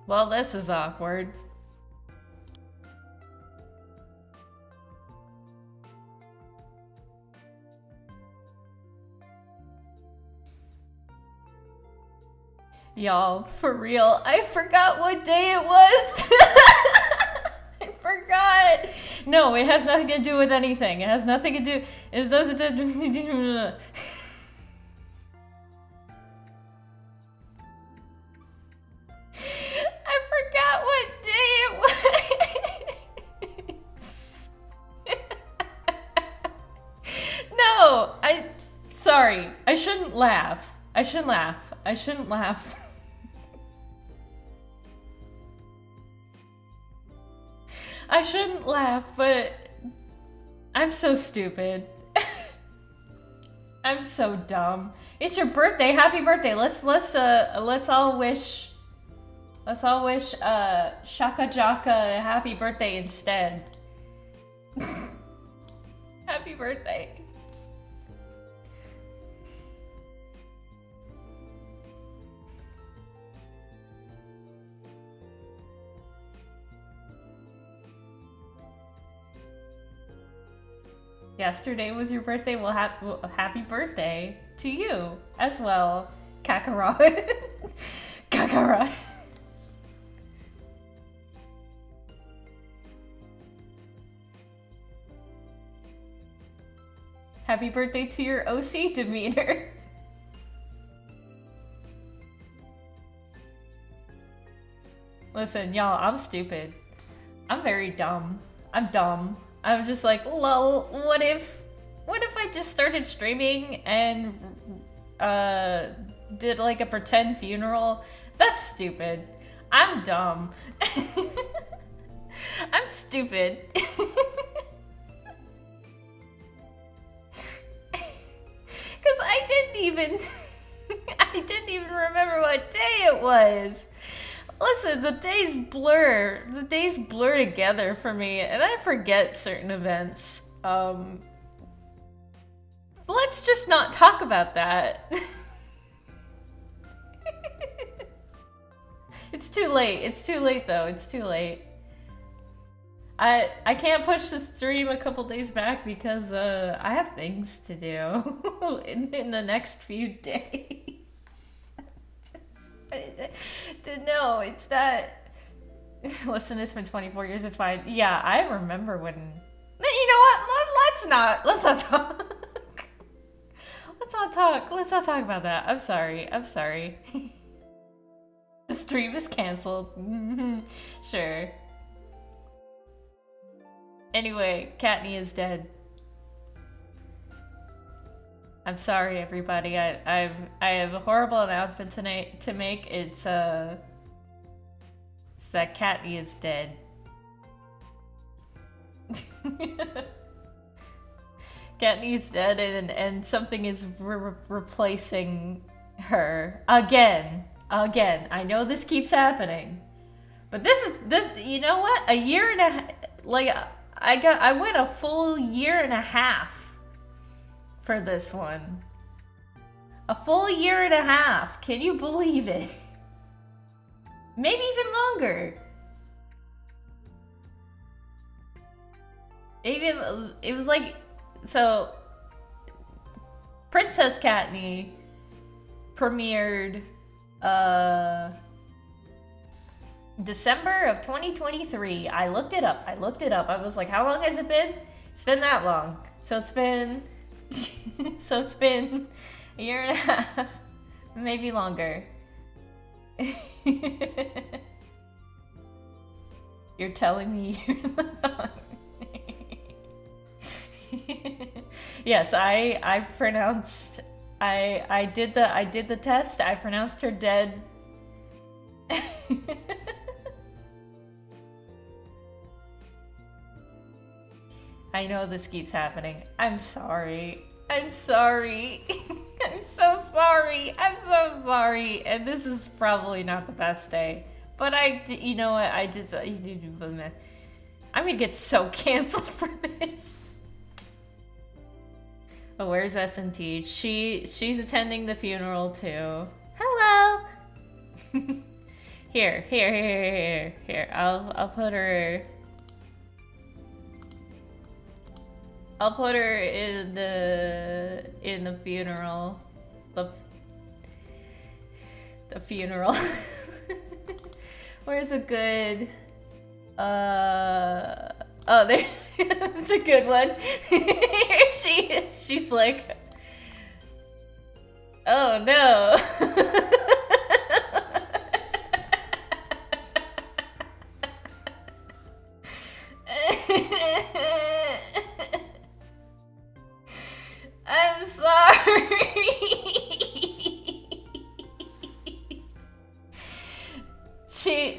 Well, this is awkward. Y'all, for real, I forgot what day it was. I forgot. No, it has nothing to do with anything. It has nothing to do. It doesn't do. I forgot what day it was. No, sorry. I shouldn't laugh. I shouldn't laugh. I shouldn't laugh. I shouldn't laugh, but I'm so stupid. I'm so dumb. It's your birthday. Happy birthday. Let's all wish Shaka Jaka a happy birthday instead. Happy birthday. Yesterday was your birthday. Well, happy birthday to you as well, Kakarot. Kakarot. Happy birthday to your OC, Demeter. Listen, y'all, I'm stupid. I'm very dumb. I'm dumb. I'm just like, lol, what if I just started streaming and did like a pretend funeral? That's stupid. I'm dumb. I'm stupid. Cause I didn't even remember what day it was. Listen, the days blur together for me, and I forget certain events. Let's just not talk about that. It's too late. It's too late, though. It's too late. I can't push the stream a couple days back because I have things to do in the next few days. No, it's not. Listen, it's been 24 years. It's fine. Yeah, I remember when. You know what? Let's not talk. Let's not talk about that. I'm sorry. The stream is canceled. Sure. Anyway, Courtney is dead. I'm sorry, everybody. I have a horrible announcement tonight to make. It's that Courtney is dead. Courtney's dead, and something is replacing her again. I know this keeps happening, but this. You know what? A year and a like I went a full year and a half for this one. A full year and a half. Can you believe it? Maybe even longer. It was like, so Princess Courtney premiered December of 2023. I looked it up. I was like, how long has it been? It's been that long. So it's been a year and a half, maybe longer. You're telling me you're the dog. Yes, I pronounced. I did the test. I pronounced her dead. I know this keeps happening. I'm sorry. I'm so sorry. And this is probably not the best day. But you know what? I'm gonna get so canceled for this. Oh, where's SNT? She's attending the funeral too. Hello. Here. I'll put her. I'll put her in the funeral. The funeral. Where's a good? Oh, there. It's a good one. Here she is. She's like, oh no. I'm sorry.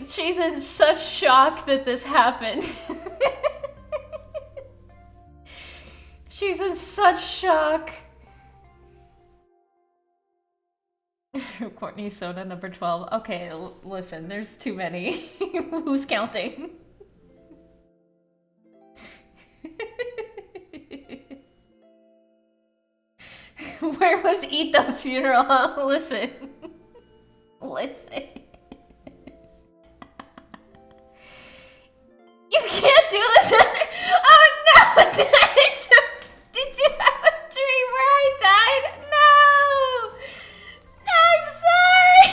She's in such shock that this happened. She's in such shock. Courtney soda number 12. Okay, listen, there's too many. Who's counting? Where was Ito's funeral? Listen. Listen. You can't do this. Oh no! Did you have a dream where I died? No! I'm sorry!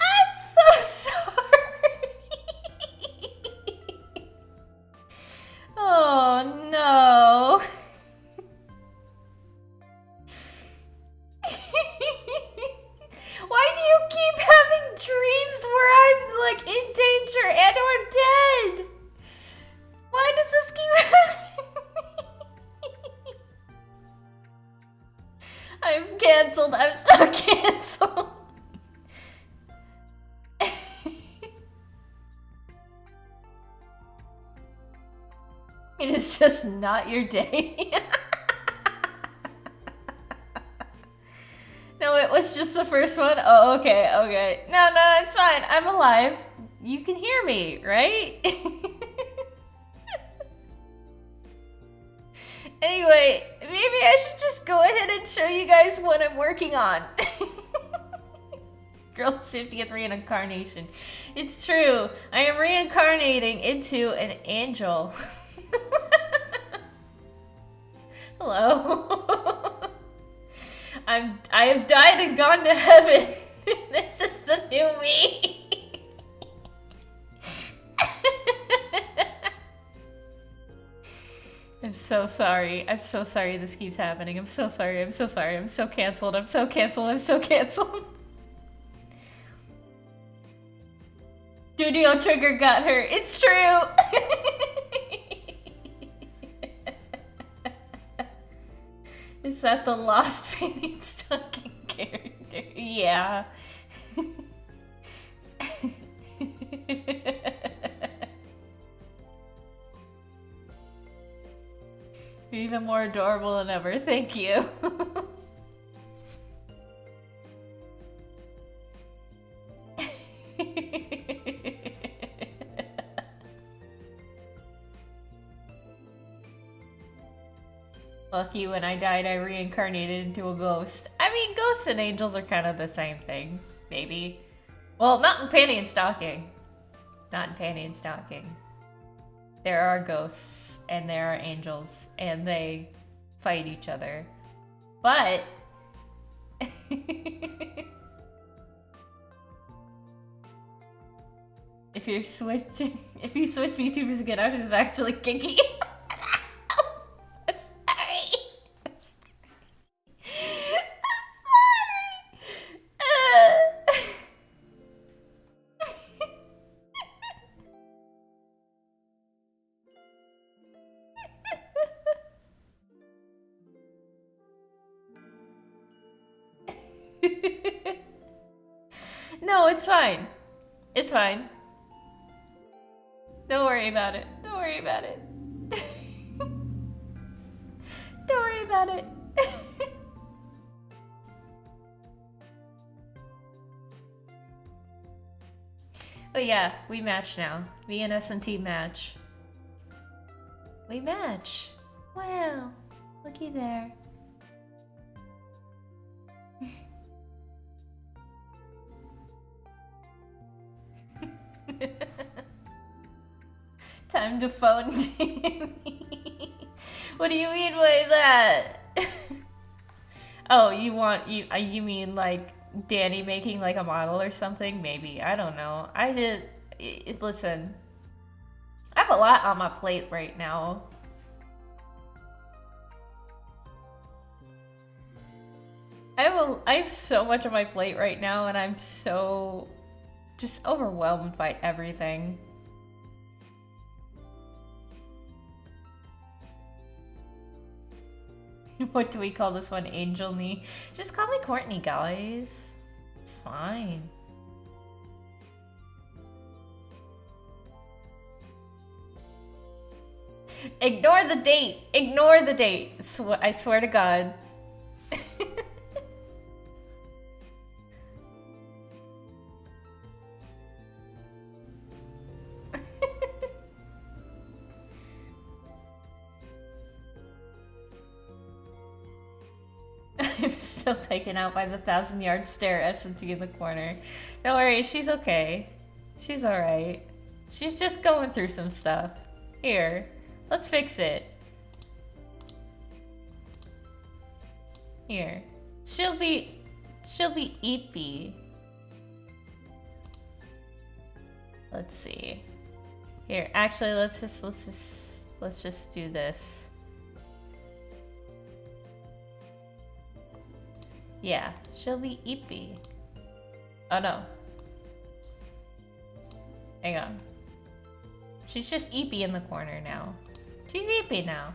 I'm so sorry! Oh no! Why do you keep having dreams where I'm like in danger and or dead? Why does this keep happening? I'm canceled. I'm so canceled. It is just not your day. No, it was just the first one. Oh, okay. No, it's fine. I'm alive. You can hear me, right? Anyway, maybe I should just go ahead and show you guys what I'm working on. Girl's 50th reincarnation. It's true. I am reincarnating into an angel. Hello. I have died and gone to heaven. This is the new me. I'm so sorry. I'm so sorry this keeps happening. I'm so sorry. I'm so sorry. I'm so canceled. I'm so canceled. I'm so canceled. Studio Trigger got her. It's true. Is that the lost painting stalking character? Yeah. You're even more adorable than ever. Thank you. Lucky when I died, I reincarnated into a ghost. I mean, ghosts and angels are kind of the same thing, maybe. Well, not in Panty and Stocking. Not in Panty and Stocking. There are ghosts and there are angels, and they fight each other. But if you switch VTubers again, I was actually kinky. I'm sorry. No, it's fine. It's fine. Don't worry about it. Don't worry about it. Don't worry about it. But yeah, we match now. Me and S&T match. We match. Wow. Looky there. Time to phone Danny. What do you mean by that? Oh, you mean like Danny making like a model or something? Maybe. I don't know. Listen. I have a lot on my plate right now. I have so much on my plate right now, and I'm so just overwhelmed by everything. What do we call this one? Angel Knee? Just call me Courtney, guys. It's fine. Ignore the date. Ignore the date. I swear to God. I'm still taken out by the 1,000-yard stare SNT in the corner. Don't worry, she's okay. She's alright. She's just going through some stuff. Here, let's fix it. Here. She'll be eepy. Let's see. Here, actually let's just do this. Yeah, she'll be eepy. Oh no. Hang on. She's just eepy in the corner now. She's eepy now.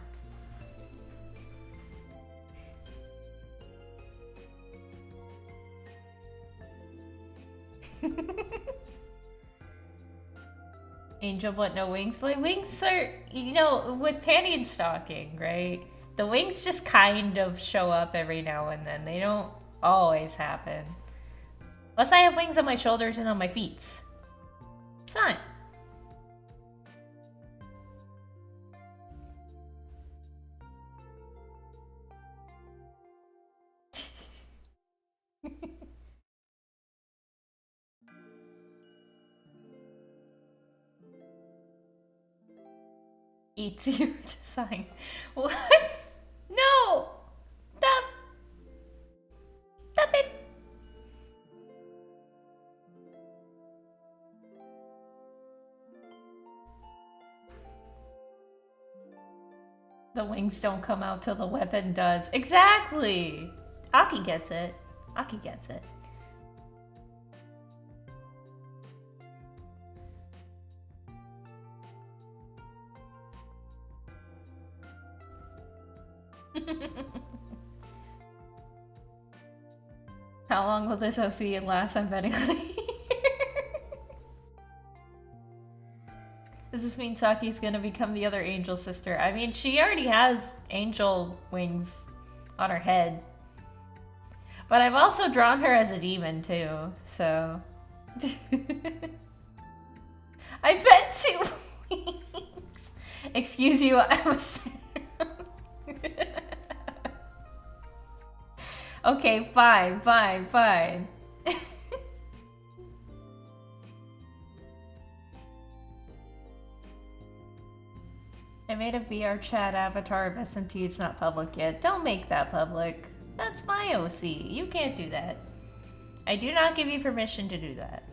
Angel but no wings. My wings are, you know, with panty and stocking, right? The wings just kind of show up every now and then. They don't always happen. Unless I have wings on my shoulders and on my feet. It's fine. Eats your design. What? No! Stop! Stop it! The wings don't come out till the weapon does. Exactly! Aki gets it. Aki gets it. How long will this OC last? I'm betting on a year. Does this mean Saki's gonna become the other angel sister? I mean, she already has angel wings on her head. But I've also drawn her as a demon too, so... I bet 2 wings! Excuse you, I'm a Okay, fine. I made a VR chat avatar of SNT. It's not public yet. Don't make that public. That's my OC. You can't do that. I do not give you permission to do that.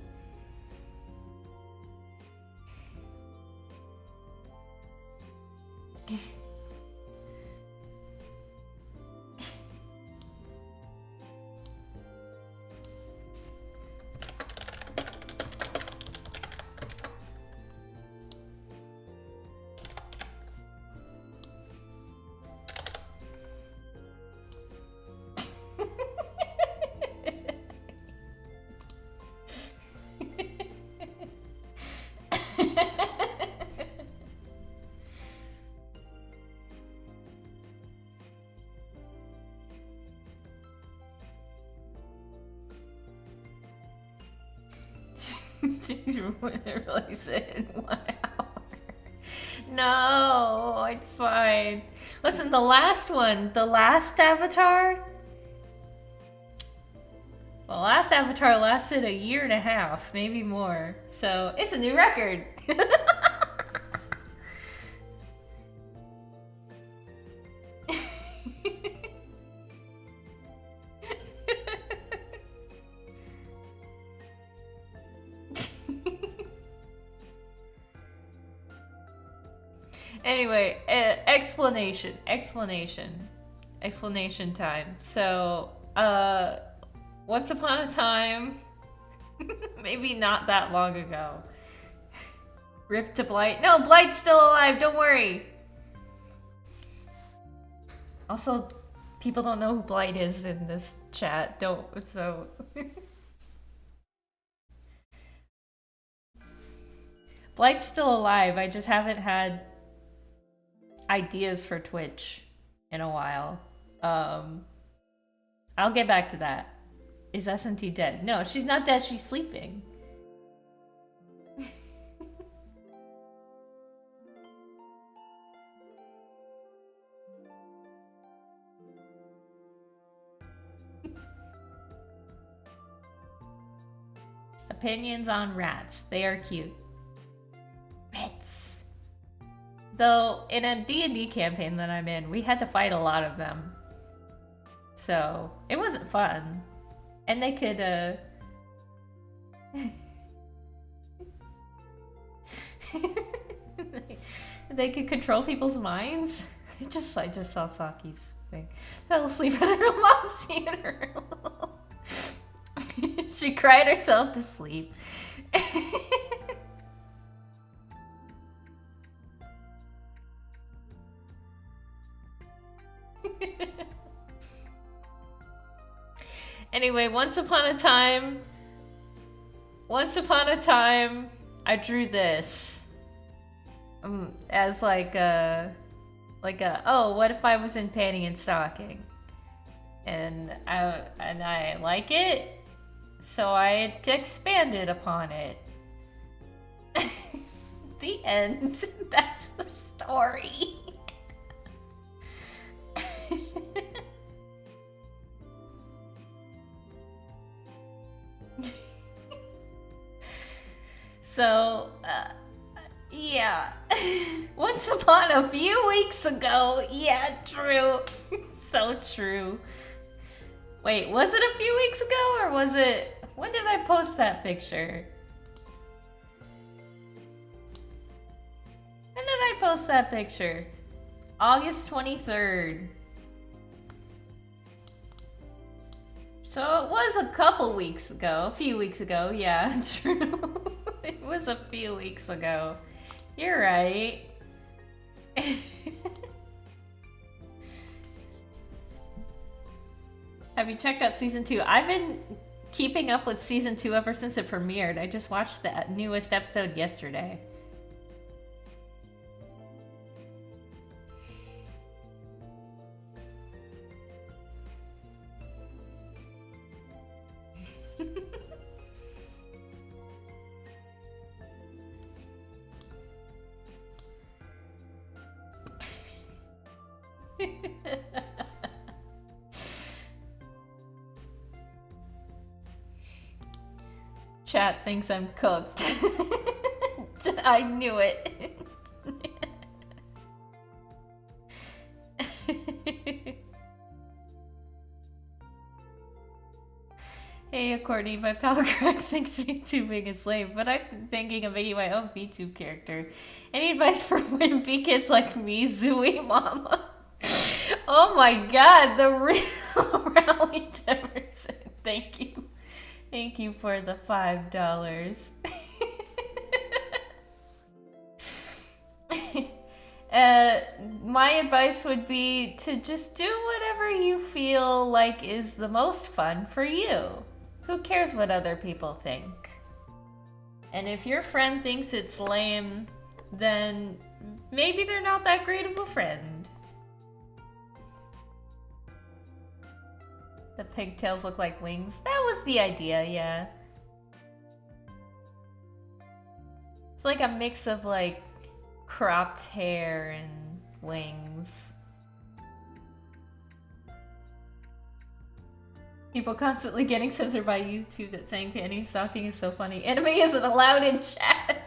You wouldn't release it in 1 hour. No, it's fine. Listen, the last one, the last avatar, The last Avatar lasted a year and a half, maybe more. So it's a new record. Anyway, explanation time. So, once upon a time, maybe not that long ago, Rip to Blight. No, Blight's still alive, don't worry. Also, people don't know who Blight is in this chat, so... Blight's still alive, I just haven't had ideas for Twitch in a while. I'll get back to that. Is SNT dead? No, she's not dead, she's sleeping. Opinions on rats. They are cute. Rats. Though, in a D&D campaign that I'm in, we had to fight a lot of them. So, it wasn't fun. And they could, they could control people's minds. I just saw Saki's thing. Fell asleep at her mom's funeral. She cried herself to sleep. Anyway, once upon a time, I drew this as like a, oh, what if I was in panty and stocking? And I like it, so I expanded upon it. The end. That's the story. So, yeah. Once upon a few weeks ago, yeah, true. So true. Wait, was it a few weeks ago or was it... When did I post that picture? When did I post that picture? August 23rd. So it was a couple weeks ago. A few weeks ago, yeah, true. It was a few weeks ago. You're right. Have you checked out season 2? I've been keeping up with season 2 ever since it premiered. I just watched the newest episode yesterday. Chat thinks I'm cooked. I knew it. Hey, Courtney, my pal Greg thinks VTubing is lame, but I'm thinking of making my own VTube character. Any advice for wimpy kids like me, Zooey Mama? Oh my god, the real Rally Jefferson. Thank you. Thank you for the $5. My advice would be to just do whatever you feel like is the most fun for you. Who cares what other people think? And if your friend thinks it's lame, then maybe they're not that great of a friend. The pigtails look like wings. That was the idea, yeah. It's like a mix of like cropped hair and wings. People constantly getting censored by YouTube that saying panty stalking is so funny. Anime isn't allowed in chat.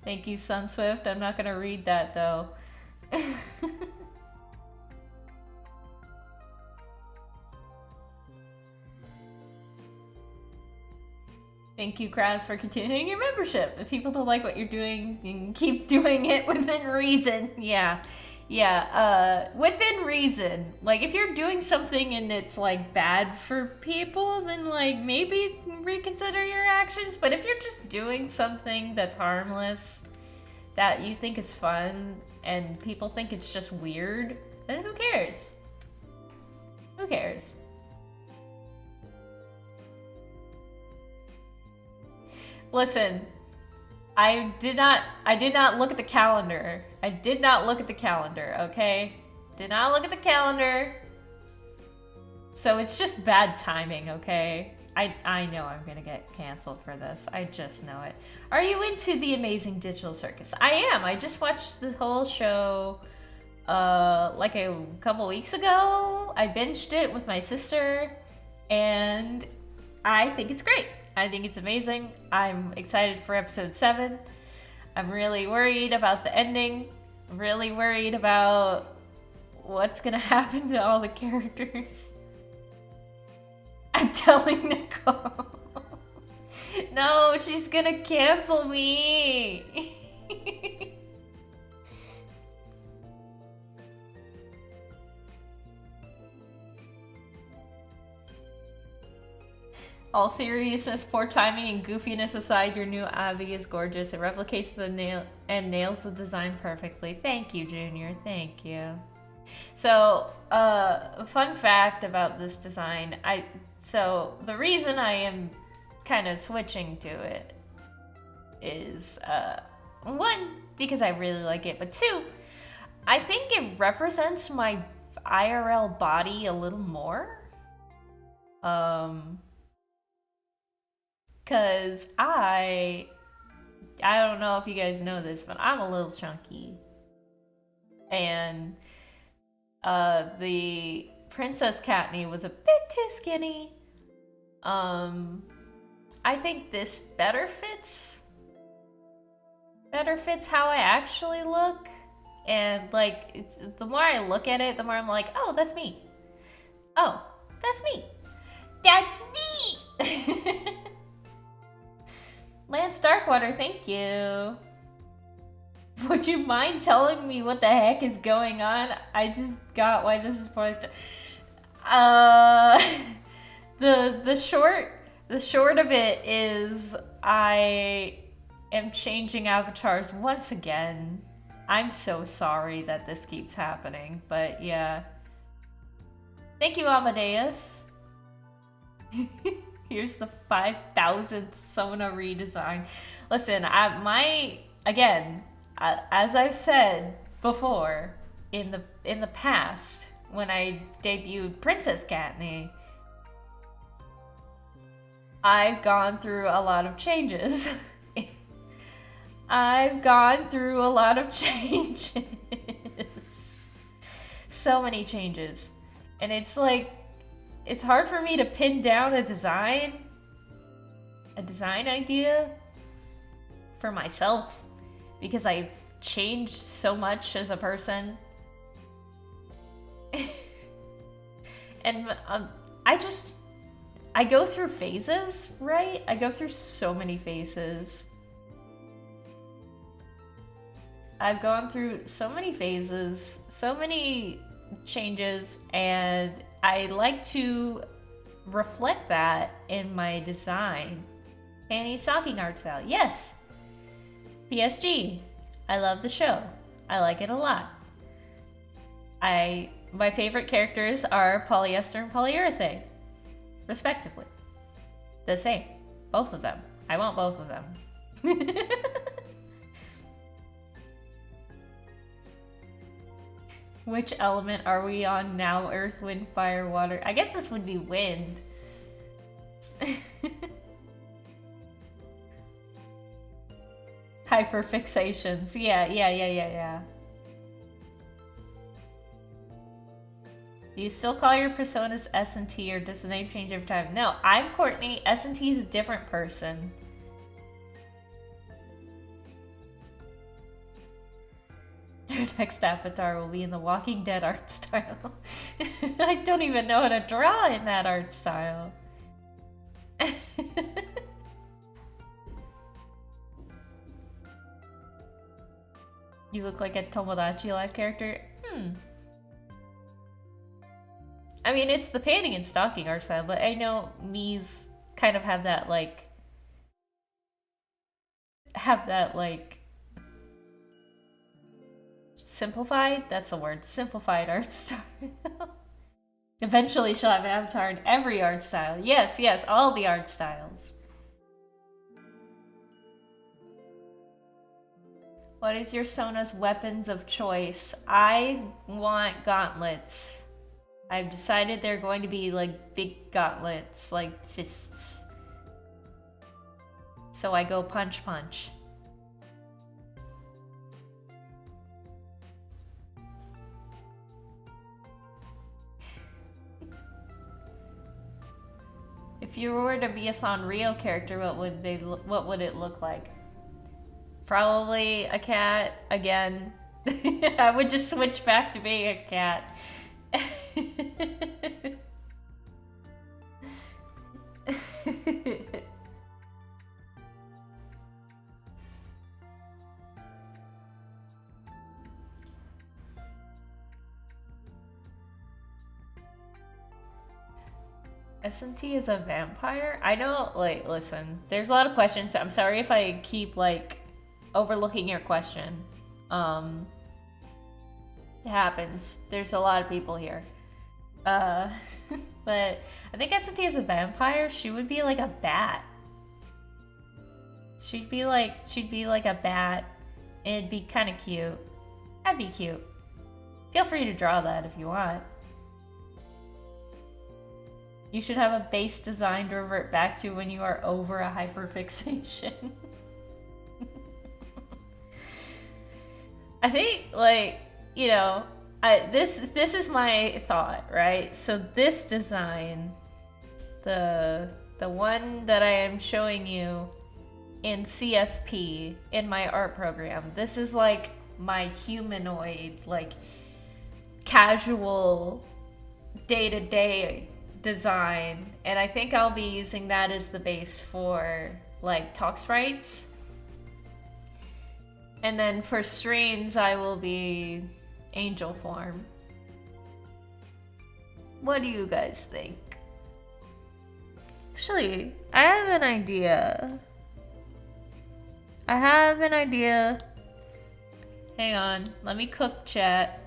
Thank you, Sunswift. I'm not gonna read that though. Thank you, Kraz, for continuing your membership. If people don't like what you're doing, you can keep doing it within reason. Yeah. Within reason. Like, if you're doing something and it's, like, bad for people, then, like, maybe reconsider your actions. But if you're just doing something that's harmless, that you think is fun, and people think it's just weird, then who cares? Who cares? Listen, I did not look at the calendar. I did not look at the calendar, okay? Did not look at the calendar. So it's just bad timing, okay? I know I'm gonna get canceled for this. I just know it. Are you into The Amazing Digital Circus? I am. I just watched the whole show like a couple weeks ago. I binged it with my sister and I think it's great. I think it's amazing. I'm excited for episode 7. I'm really worried about the ending. I'm really worried about what's gonna happen to all the characters. I'm telling Nicole. No, she's gonna cancel me. All seriousness, poor timing, and goofiness aside, your new Avi is gorgeous. It replicates the nail and nails the design perfectly. Thank you, Junior. Thank you. So, fun fact about this design. So the reason I am kind of switching to it is, 1, because I really like it, but 2, I think it represents my IRL body a little more. Cause I don't know if you guys know this, but I'm a little chunky. And the Princess Courtney was a bit too skinny. I think this better fits how I actually look. And like, the more I look at it, the more I'm like, oh, that's me. Oh, that's me. That's me! Lance Darkwater, thank you. Would you mind telling me what the heck is going on? I just got why this is important. The short of it is I am changing avatars once again. I'm so sorry that this keeps happening, but yeah. Thank you, Amadeus. Here's the 5,000th Sona redesign. Listen, as I've said before, in the past, when I debuted Princess Courtney, I've gone through a lot of changes. I've gone through a lot of changes. So many changes. And it's like, it's hard for me to pin down a design idea for myself because I've changed so much as a person. And I go through phases, right? I go through so many phases. I've gone through so many phases, so many changes, and I like to reflect that in my design. Panty stocking art style, yes. PSG, I love the show. I like it a lot. My favorite characters are polyester and polyurethane, respectively. The same, both of them. I want both of them. Which element are we on now? Earth, wind, fire, water. I guess this would be wind. Hyperfixations. Yeah. Do you still call your personas S&T or does the name change every time? No, I'm Courtney. S&T is a different person. Your next avatar will be in the Walking Dead art style. I don't even know how to draw in that art style. You look like a Tomodachi Life character? I mean, it's the painting and stocking art style, but I know me's kind of have that, like... simplified? That's the word. Simplified art style. Eventually she'll have an avatar in every art style. Yes, yes, all the art styles. What is your Sona's weapons of choice? I want gauntlets. I've decided they're going to be like big gauntlets, like fists. So I go punch punch. If you were to be a Sanrio character, what would it look like? Probably a cat again. I would just switch back to being a cat. S&T is a vampire? I know, like, listen, there's a lot of questions. I'm sorry if I keep, like, overlooking your question. It happens. There's a lot of people here. But I think S&T is a vampire. She would be like a bat. She'd be like a bat. It'd be kind of cute. That'd be cute. Feel free to draw that if you want. You should have a base design to revert back to when you are over a hyperfixation. I think, like, you know, this is my thought, right? So this design, the one that I am showing you in CSP in my art program, this is like my humanoid, like casual day-to-day design, and I think I'll be using that as the base for like talk sprites. And then for streams, I will be angel form. What do you guys think? Actually, I have an idea. Hang on, let me cook chat.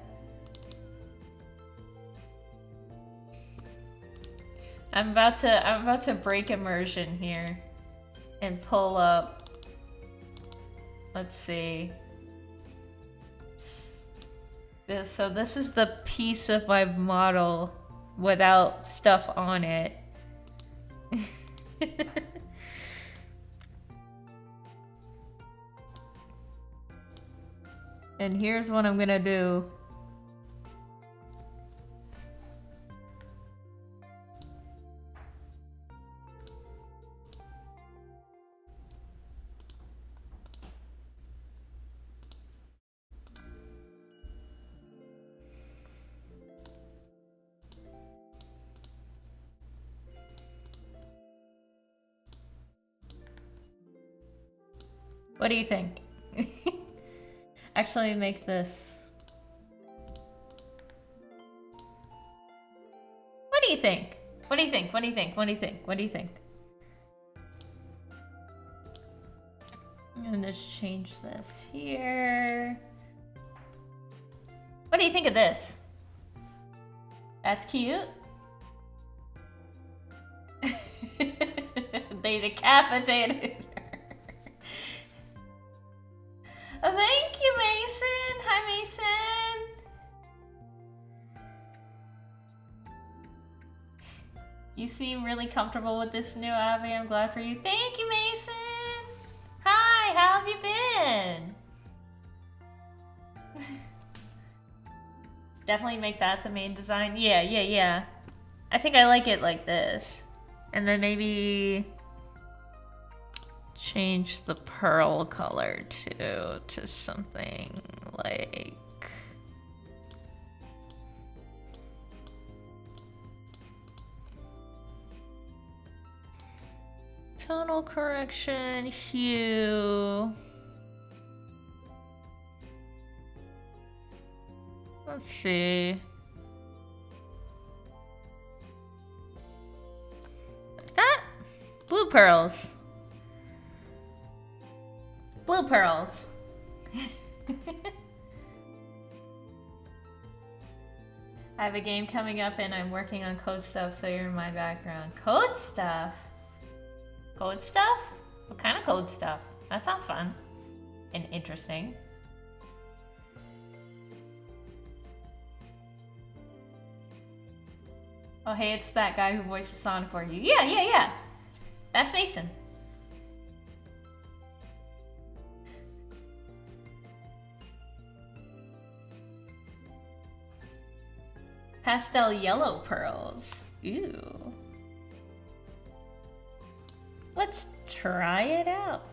I'm about to break immersion here and pull up. Let's see. So this is the piece of my model without stuff on it. And here's what I'm gonna do. What do you think? Actually, make this. What do you think? What do you think? What do you think? What do you think? What do you think? I'm gonna just change this here. What do you think of this? That's cute. They decapitated. Thank you, Mason. Hi, Mason. You seem really comfortable with this new Abby. I'm glad for you. Thank you, Mason. Hi, how have you been? Definitely make that the main design. Yeah, yeah, yeah. I think I like it like this. And then maybe change the pearl color to something like... Tonal correction, hue. Let's see. Like that? Blue pearls. Blue pearls. I have a game coming up and I'm working on code stuff, so you're in my background. Code stuff? Code stuff? What kind of code stuff? That sounds fun and interesting. Oh, hey, it's that guy who voices Sonic for you. Yeah, yeah, yeah. That's Mason. Pastel yellow pearls. Ooh. Let's try it out.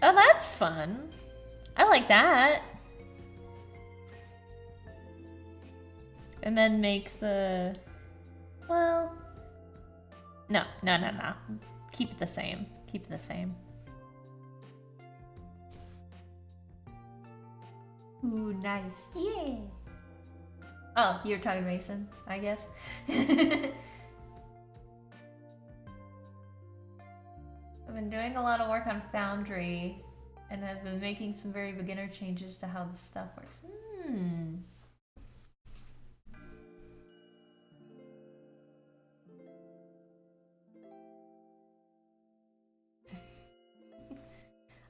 Oh, that's fun. I like that. And then make the... Well... No. Keep it the same. Keep it the same. Ooh, nice. Yeah. Oh, you're talking Mason, I guess. I've been doing a lot of work on Foundry, and I've been making some very beginner changes to how this stuff works.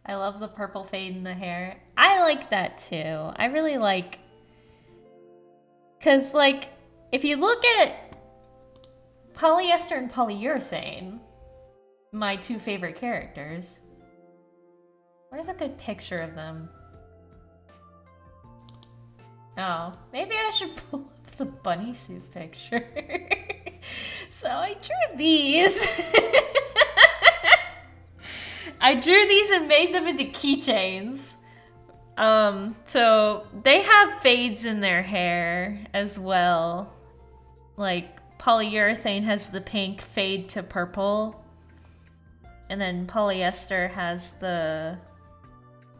I love the purple fade in the hair. I like that too. I really like... Because, like, if you look at polyester and polyurethane, my two favorite characters, where's a good picture of them? Oh, maybe I should pull up the bunny suit picture. So I drew these. I drew these and made them into keychains. So they have fades in their hair as well. Like polyurethane has the pink fade to purple. And then polyester has the,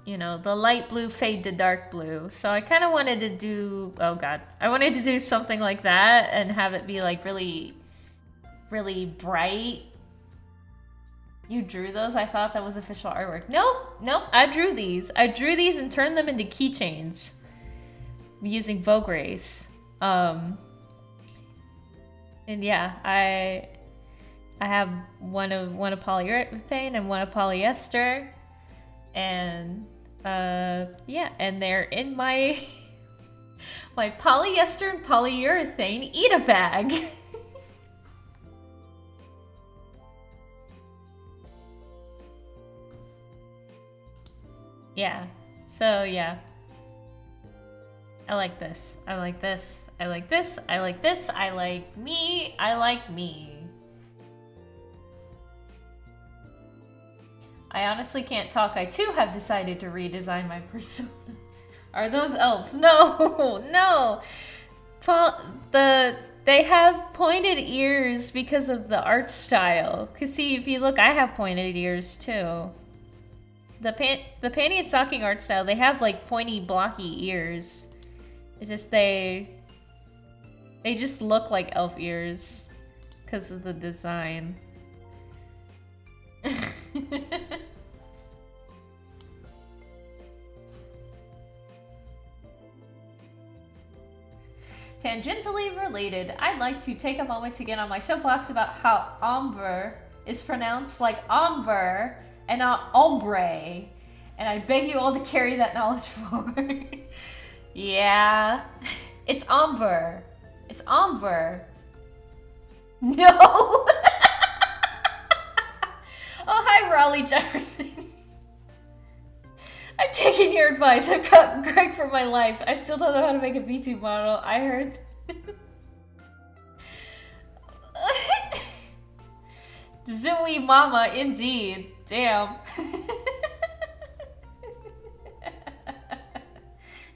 you know, the light blue fade to dark blue. So I kind of wanted to do, oh God, I wanted to do something like that and have it be like really, really bright. You drew those? I thought that was official artwork. Nope, I drew these. I drew these and turned them into keychains using Vogue Race. And yeah, I have one of polyurethane and one of polyester, and yeah, and they're in my my polyester and polyurethane eat-a-bag. Yeah, so yeah. I like this. I like this. I like this. I like this. I like me. I like me. I honestly can't talk. I too have decided to redesign my persona. Are those elves? No, no. They have pointed ears because of the art style. Cause see, if you look, I have pointed ears too. The panty and stocking art style, they have like pointy, blocky ears. It's just they just look like elf ears because of the design. Tangentially related, I'd like to take a moment to get on my soapbox about how ombre is pronounced like ombre and not ombre, and I beg you all to carry that knowledge forward. Yeah, it's ombre. It's Amber. No! Oh, hi, Raleigh Jefferson. I'm taking your advice. I've got Greg for my life. I still don't know how to make a VTube model. I heard... Zooey Mama, indeed. Damn.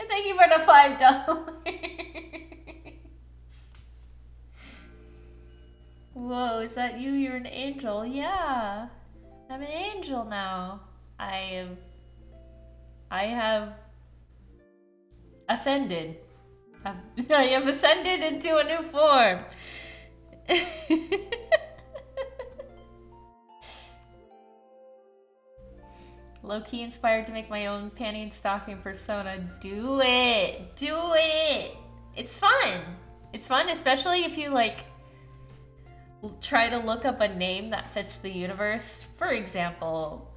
And thank you for the $5. Whoa, is that you? You're an angel. Yeah. I'm an angel now. I have ascended. I have ascended into a new form. Low-key inspired to make my own panty and stocking persona. Do it! Do it! It's fun! It's fun, especially if you, like, try to look up a name that fits the universe. For example,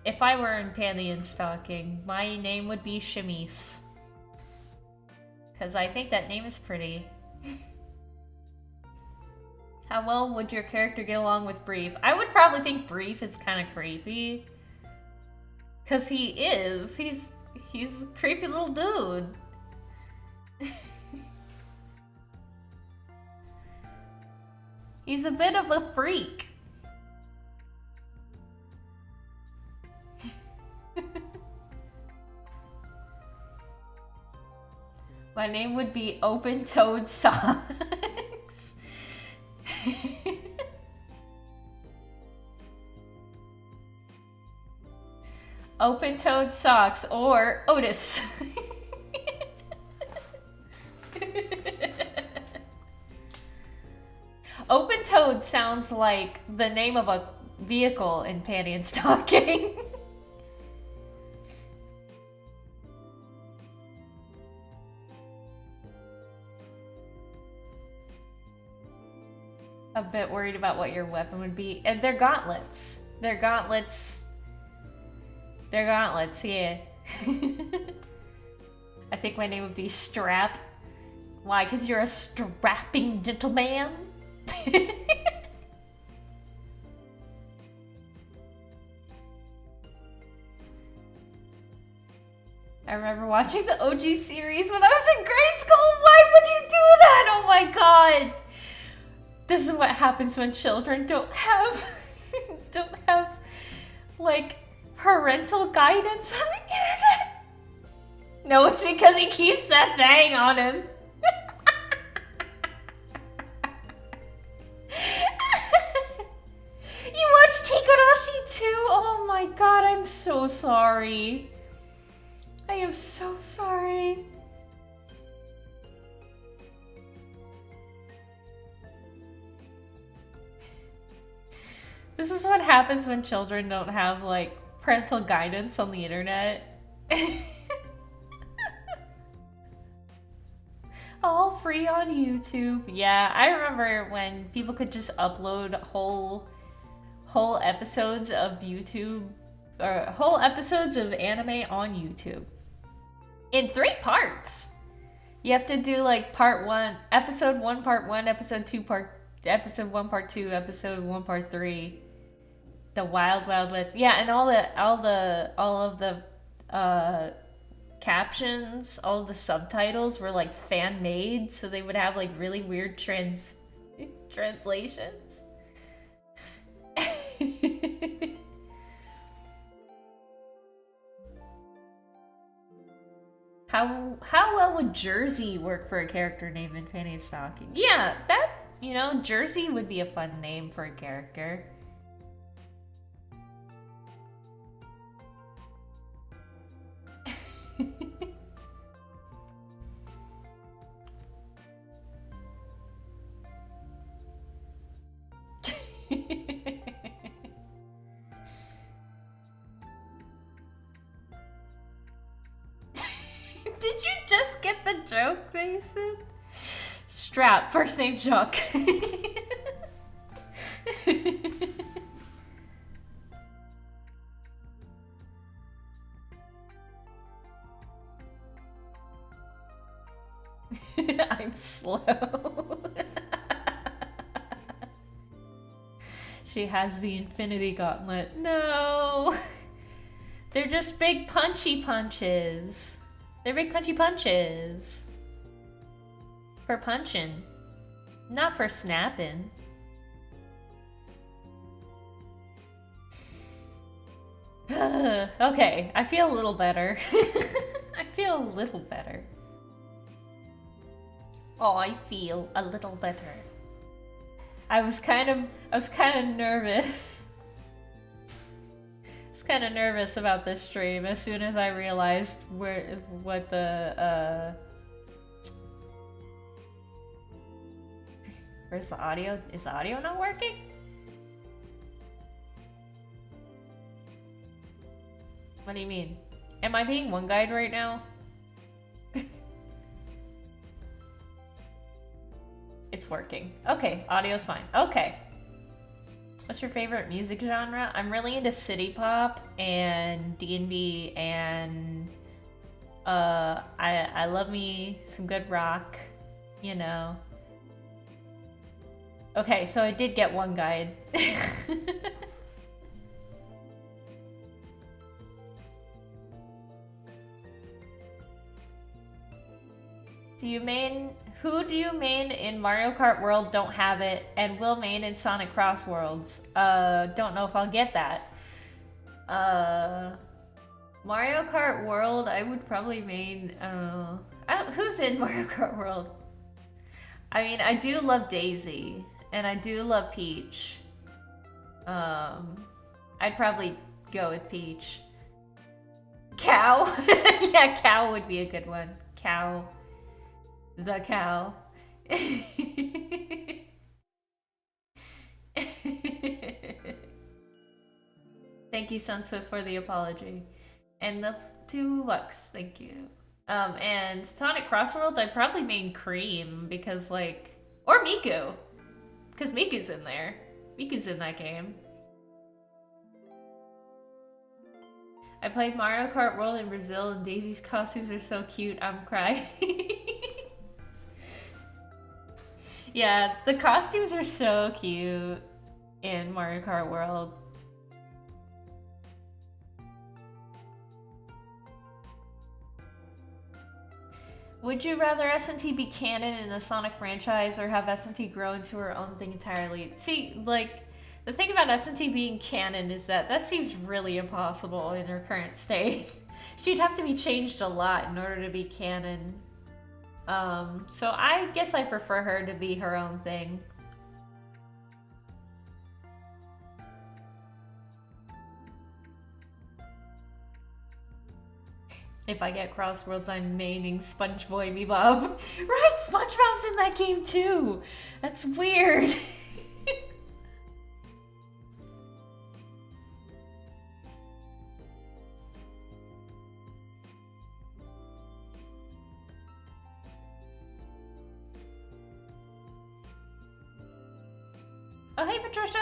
if I were in panty and stocking, my name would be Shamise. Because I think that name is pretty. How well would your character get along with Brief? I would probably think Brief is kind of creepy. Cause he is. He's a creepy little dude. He's a bit of a freak. My name would be Open-Toed Socks. Open-Toed Socks or Otis. Open-Toed sounds like the name of a vehicle in panty and stocking. A bit worried about what your weapon would be. And they're gauntlets. They're gauntlets. They're gauntlets, yeah. I think my name would be Strap. Why? Because you're a strapping gentleman? I remember watching the OG series when I was in grade school. Why would you do that? Oh my god. This is what happens when children don't have like parental guidance on the internet. No, it's because he keeps that thing on him. You watched Higurashi too? Oh my god, I'm so sorry. I am so sorry. This is what happens when children don't have, like, parental guidance on the internet. All free on YouTube. Yeah, I remember when people could just upload whole episodes of YouTube, or whole episodes of anime on YouTube. In 3 parts. You have to do, like, part 1, episode 1, part 1, episode 2, episode 1, part 2, episode 1, part 3. The Wild Wild West. Yeah, and all of the captions, all of the subtitles were like fan made, so they would have like really weird translations. How well would Jersey work for a character name in Panty and Stocking? Yeah, that, you know, Jersey would be a fun name for a character. Did you just get the joke, Mason? Strap, first name Chuck. I'm slow. She has the Infinity Gauntlet. No! They're just big punchy punches. They're big punchy punches. For punching. Not for snapping. Okay, I feel a little better. I feel a little better. Oh, I feel a little better. I was kind of nervous. I was kind of nervous about this stream as soon as I realized what the where's the audio? Is the audio not working? What do you mean? Am I being one guide right now? It's working. Okay, audio's fine. Okay. What's your favorite music genre? I'm really into city pop and D&B and I love me some good rock, you know. Okay, so I did get one guide. Who do you main in Mario Kart World? Don't have it, and will main in Sonic Cross Worlds. Don't know if I'll get that. Mario Kart World, I would probably main, I don't know. Who's in Mario Kart World? I mean, I do love Daisy, and I do love Peach. I'd probably go with Peach. Cow? Yeah, Cow would be a good one. Cow. The cow. Thank you, Sunswift, for the apology. And the 2 bucks, thank you. And Sonic Crossworlds, I'd probably main Cream because, like, or Miku, because Miku's in there. Miku's in that game. I played Mario Kart World in Brazil, and Daisy's costumes are so cute. I'm crying. Yeah, the costumes are so cute in Mario Kart World. Would you rather SNT be canon in the Sonic franchise or have SNT grow into her own thing entirely? See, like, the thing about SNT being canon is that seems really impossible in her current state. She'd have to be changed a lot in order to be canon. So I guess I prefer her to be her own thing. If I get Crossworlds, I'm maining SpongeBob Bebop. Right, SpongeBob's in that game too. That's weird. Oh, hey, Patricia!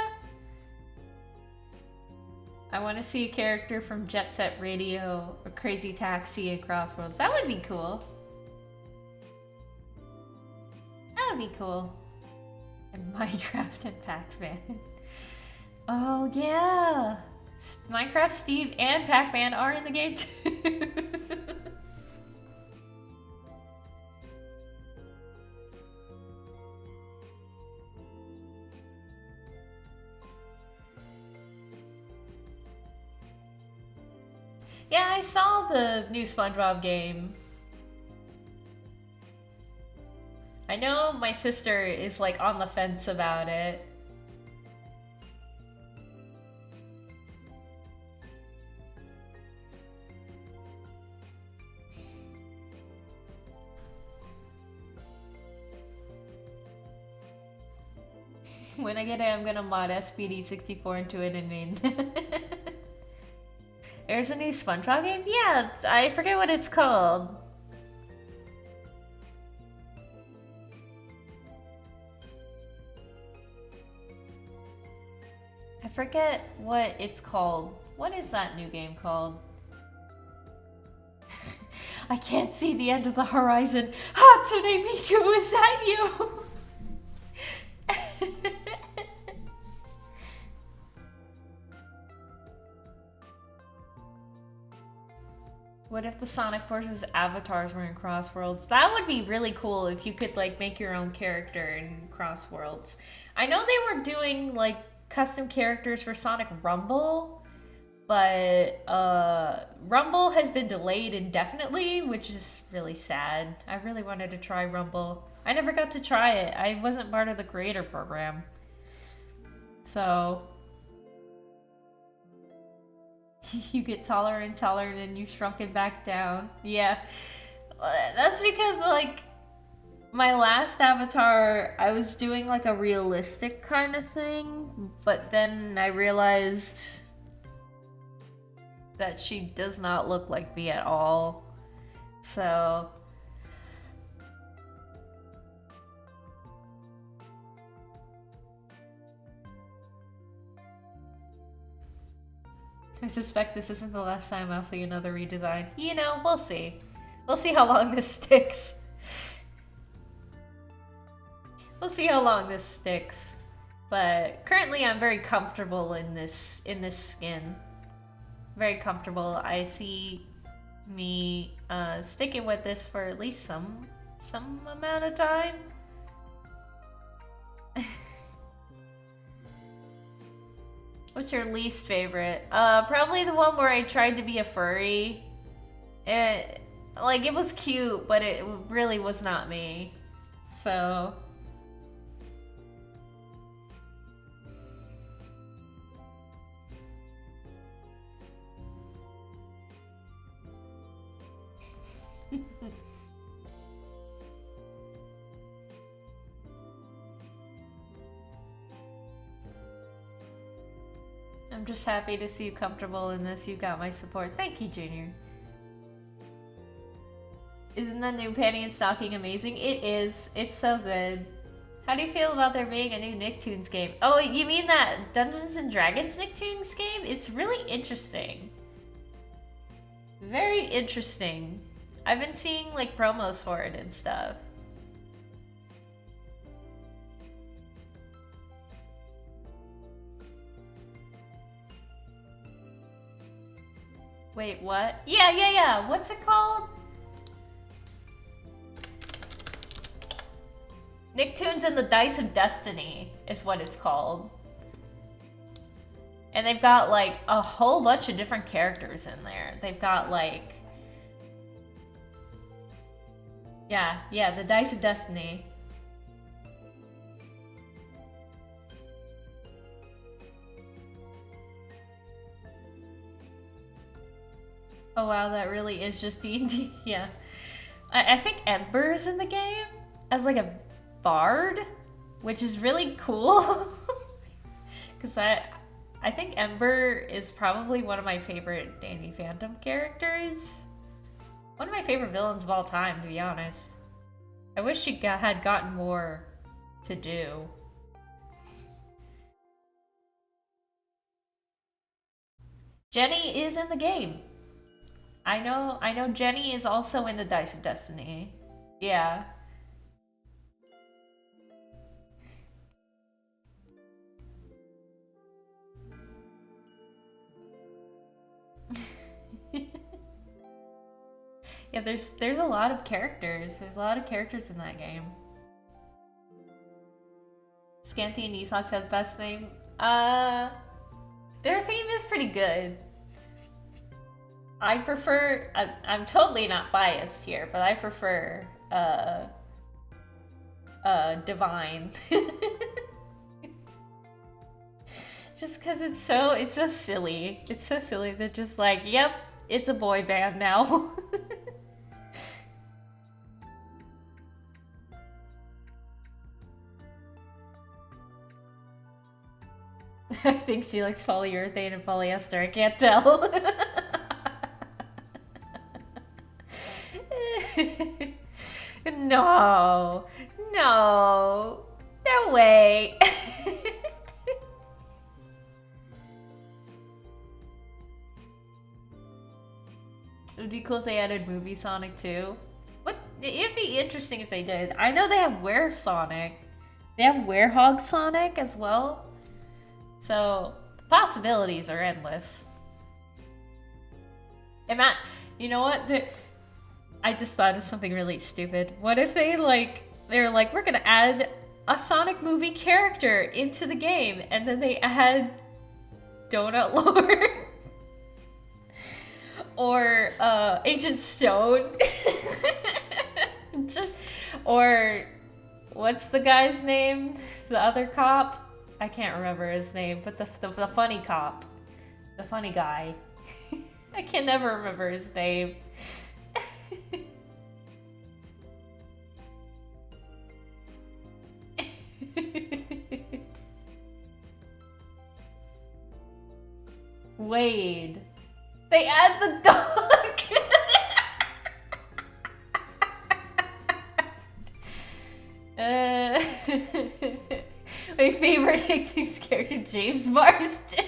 I want to see a character from Jet Set Radio or Crazy Taxi and Crossworlds. That would be cool. That would be cool. And Minecraft and Pac-Man. Oh, yeah! Minecraft, Steve, and Pac-Man are in the game too. Yeah, I saw the new SpongeBob game. I know my sister is like on the fence about it. When I get it, I'm gonna mod SPD64 into it and main. There's a new SpongeBob game? Yeah, I forget what it's called. I forget what it's called. What is that new game called? I can't see the end of the horizon. Ah, Hatsune Miku, is that you? What if the Sonic Forces avatars were in Cross Worlds? That would be really cool if you could like make your own character in Cross Worlds. I know they were doing like custom characters for Sonic Rumble, but Rumble has been delayed indefinitely, which is really sad. I really wanted to try Rumble. I never got to try it. I wasn't part of the creator program. So you get taller and taller and then you shrunk it back down. Yeah. That's because like my last avatar, I was doing like a realistic kind of thing, but then I realized that she does not look like me at all. So I suspect this isn't the last time I'll see another redesign. You know, we'll see. We'll see how long this sticks. We'll see how long this sticks. But currently I'm very comfortable in this skin. Very comfortable. I see me sticking with this for at least some amount of time. What's your least favorite? Probably the one where I tried to be a furry. It was cute, but it really was not me. So I'm just happy to see you comfortable in this. You got my support. Thank you, Junior. Isn't the new Panty and Stocking amazing? It is. It's so good. How do you feel about there being a new Nicktoons game? Oh, you mean that Dungeons and Dragons Nicktoons game? It's really interesting. Very interesting. I've been seeing like promos for it and stuff. Wait, what? Yeah. What's it called? Nicktoons and the Dice of Destiny is what it's called. And they've got like a whole bunch of different characters in there. They've got like... Yeah, the Dice of Destiny. Oh wow, that really is just D&D. Yeah. I think Ember's in the game as like a bard, which is really cool. Because I think Ember is probably one of my favorite Danny Phantom characters. One of my favorite villains of all time, to be honest. I wish she had gotten more to do. Jenny is in the game. I know Jenny is also in the Dice of Destiny. Yeah. Yeah, there's a lot of characters. There's a lot of characters in that game. Scanty and Esox have the best theme. Their theme is pretty good. I prefer, I'm totally not biased here, but I prefer, Divine. Just cause it's so silly. It's so silly. They're just like, yep, it's a boy band now. I think she likes polyurethane and polyester, I can't tell. No, no way. It would be cool if they added movie Sonic too. it'd be interesting if they did. I know they have Were Sonic. They have Werehog Sonic as well. So the possibilities are endless. And Matt, you know what? I just thought of something really stupid. What if they're like, we're gonna add a Sonic movie character into the game, and then they add Donut Lord or Agent Stone, or what's the guy's name? The other cop? I can't remember his name, but the funny cop, the funny guy. I can never remember his name. Wade. They add the dog. My favorite Nicktoons character, James Marsden.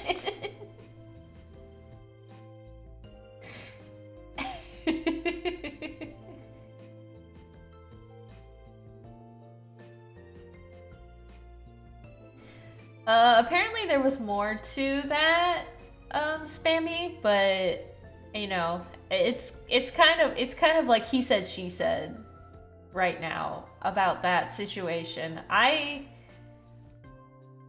Apparently there was more to that spammy, but you know, it's kind of like he said she said right now about that situation. I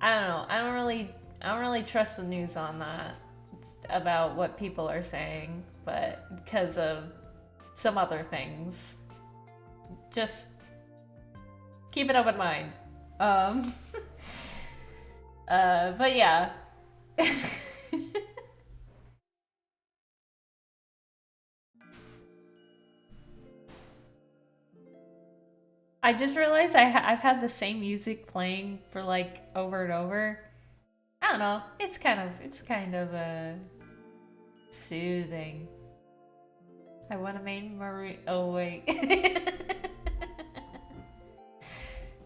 don't know. I don't really trust the news on that. It's about what people are saying, but because of some other things. Just keep an open mind. But yeah. I just realized I've had the same music playing for like over and over. I don't know. It's kind of soothing. I want to main Marie. Oh wait.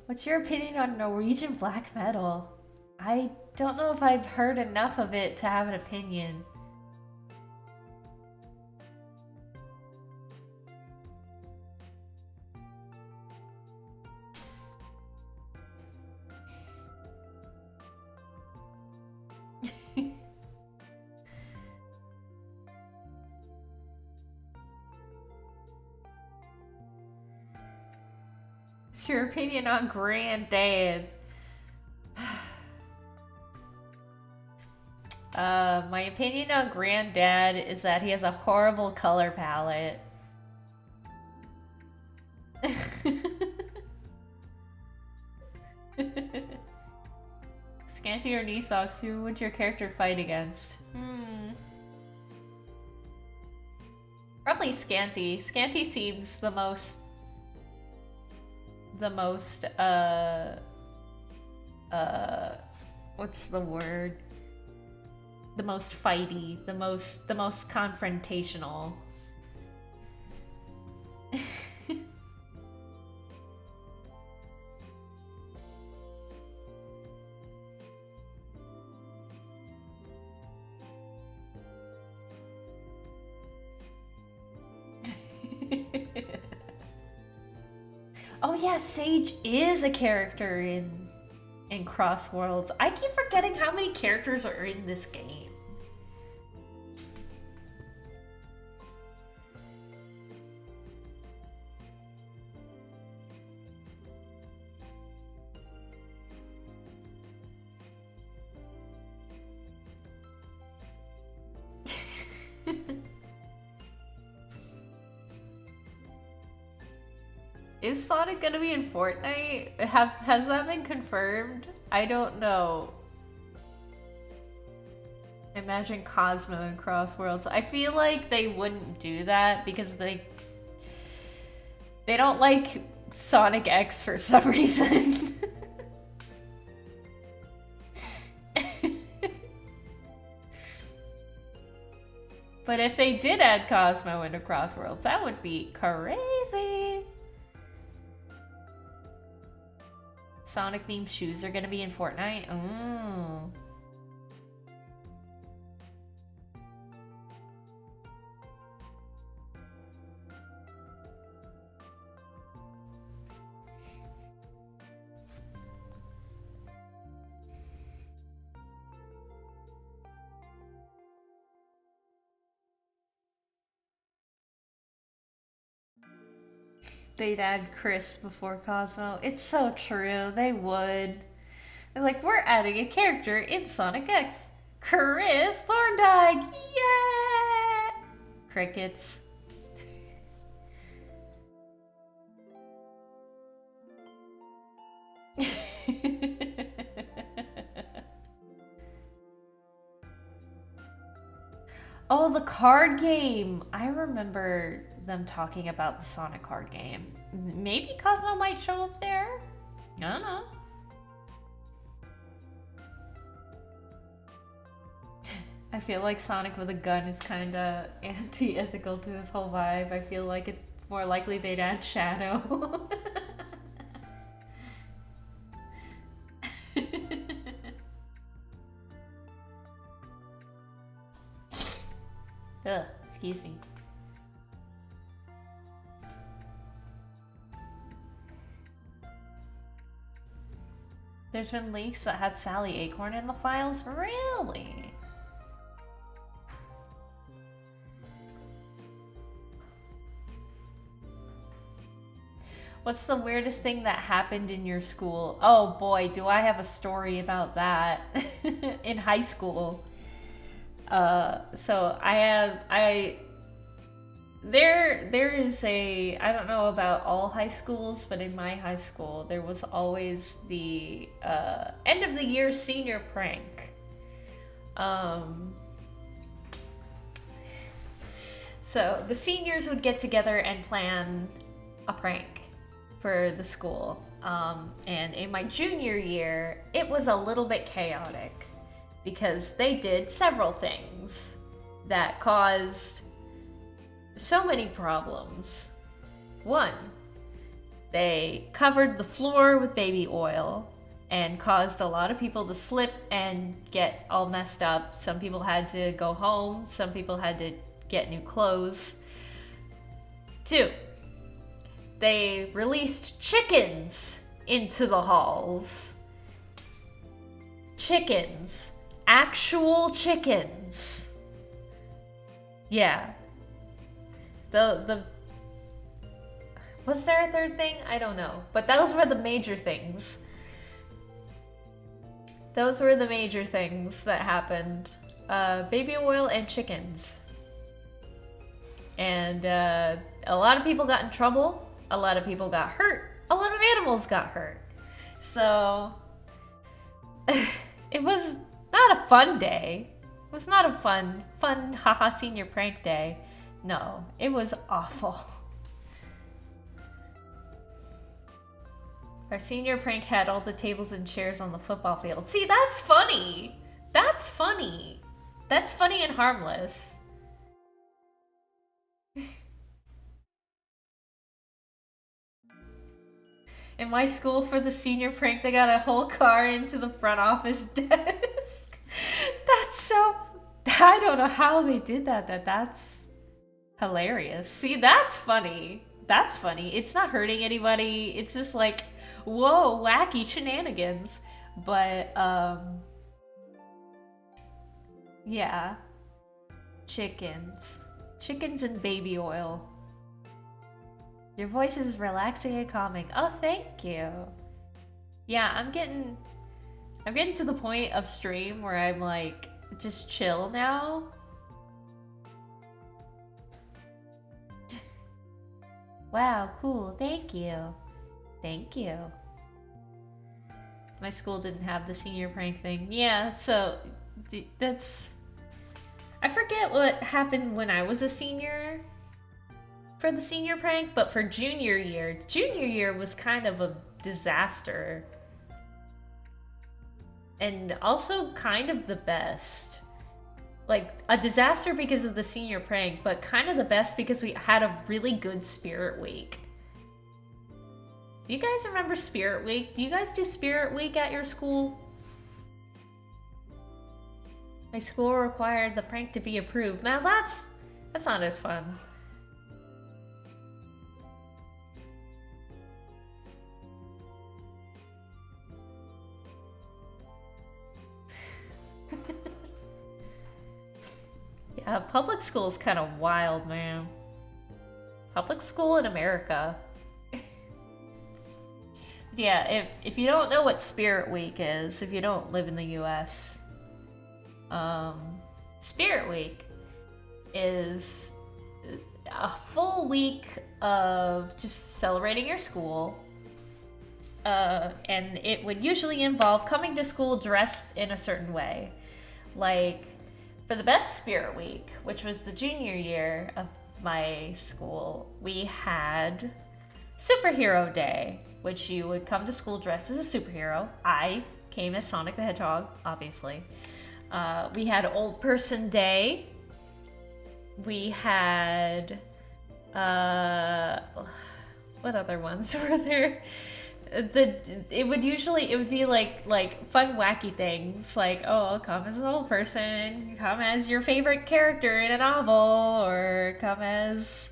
What's your opinion on Norwegian black metal? I don't know if I've heard enough of it to have an opinion. What's your opinion on Granddad? My opinion on Granddad is that he has a horrible color palette. Scanty or knee socks, who would your character fight against? Probably Scanty. Scanty seems the most what's the word? The most fighty, the most confrontational. Oh yeah, Sage is a character in Cross Worlds. I keep forgetting how many characters are in this game. Is Sonic gonna be in Fortnite? Has that been confirmed? I don't know. Imagine Cosmo in Cross Worlds. I feel like they wouldn't do that because they don't like Sonic X for some reason. But if they did add Cosmo into Cross Worlds, that would be crazy. Sonic themed shoes are gonna be in Fortnite. Oh. they'd add Chris before Cosmo. It's so true. They would. They're like, we're adding a character in Sonic X. Chris Thorndike! Yeah! Crickets. Oh, the card game! I remember them talking about the Sonic card game. Maybe Cosmo might show up there? I don't know. I feel like Sonic with a gun is kinda anti-ethical to his whole vibe. I feel like it's more likely they'd add Shadow. Ugh, excuse me. There's been leaks that had Sally Acorn in the files? Really? What's the weirdest thing that happened in your school? Oh boy, do I have a story about that. In high school. So there is a, I don't know about all high schools, but in my high school, there was always the end of the year senior prank. So the seniors would get together and plan a prank for the school. And in my junior year, it was a little bit chaotic because they did several things that caused so many problems. One, they covered the floor with baby oil and caused a lot of people to slip and get all messed up. Some people had to go home, some people had to get new clothes. Two, they released chickens into the halls. Chickens. Actual chickens. Yeah. Was there a third thing? I don't know. But those were the major things. Those were the major things that happened. Baby oil and chickens. And a lot of people got in trouble. A lot of people got hurt. A lot of animals got hurt. So it was not a fun day. It was not a fun haha senior prank day. No, it was awful. Our senior prank had all the tables and chairs on the football field. See, that's funny. That's funny. That's funny and harmless. In my school, for the senior prank, they got a whole car into the front office desk. That's so... I don't know how they did that. That's hilarious. See, that's funny. That's funny. It's not hurting anybody. It's just like, whoa, wacky shenanigans. But, yeah. Chickens. Chickens and baby oil. Your voice is relaxing and calming. Oh, thank you. Yeah, I'm getting to the point of stream where I'm like, just chill now. Wow, cool. Thank you. Thank you. My school didn't have the senior prank thing. Yeah, so that's... I forget what happened when I was a senior for the senior prank, but for junior year was kind of a disaster. And also kind of the best. Like, a disaster because of the senior prank, but kind of the best because we had a really good Spirit Week. Do you guys remember Spirit Week? Do you guys do Spirit Week at your school? My school required the prank to be approved. Now that's not as fun. Yeah, public school is kind of wild, man. Public school in America. Yeah, if you don't know what Spirit Week is, if you don't live in the US, Spirit Week is a full week of just celebrating your school. And it would usually involve coming to school dressed in a certain way. Like, for the best Spirit Week, which was the junior year of my school, we had Superhero Day, which you would come to school dressed as a superhero. I came as Sonic the Hedgehog, obviously. We had Old Person Day. We had, what other ones were there? It would be like fun, wacky things, like, oh, come as an old person, come as your favorite character in a novel, or come as,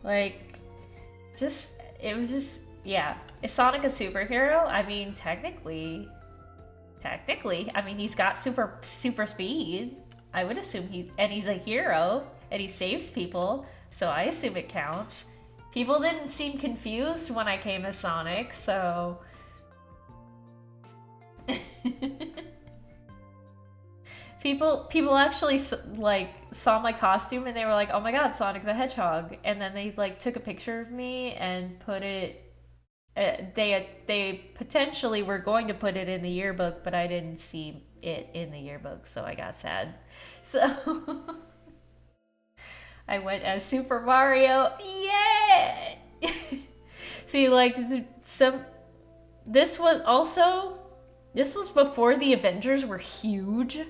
like, yeah. Is Sonic a superhero? I mean, technically, I mean, he's got super speed. I would assume he's a hero, and he saves people, so I assume it counts. People didn't seem confused when I came as Sonic, so... people actually, like, saw my costume and they were like, oh my god, Sonic the Hedgehog. And then they, like, took a picture of me and put it... they potentially were going to put it in the yearbook, but I didn't see it in the yearbook, so I got sad. So... I went as Super Mario. Yeah! See, like, this was before the Avengers were huge.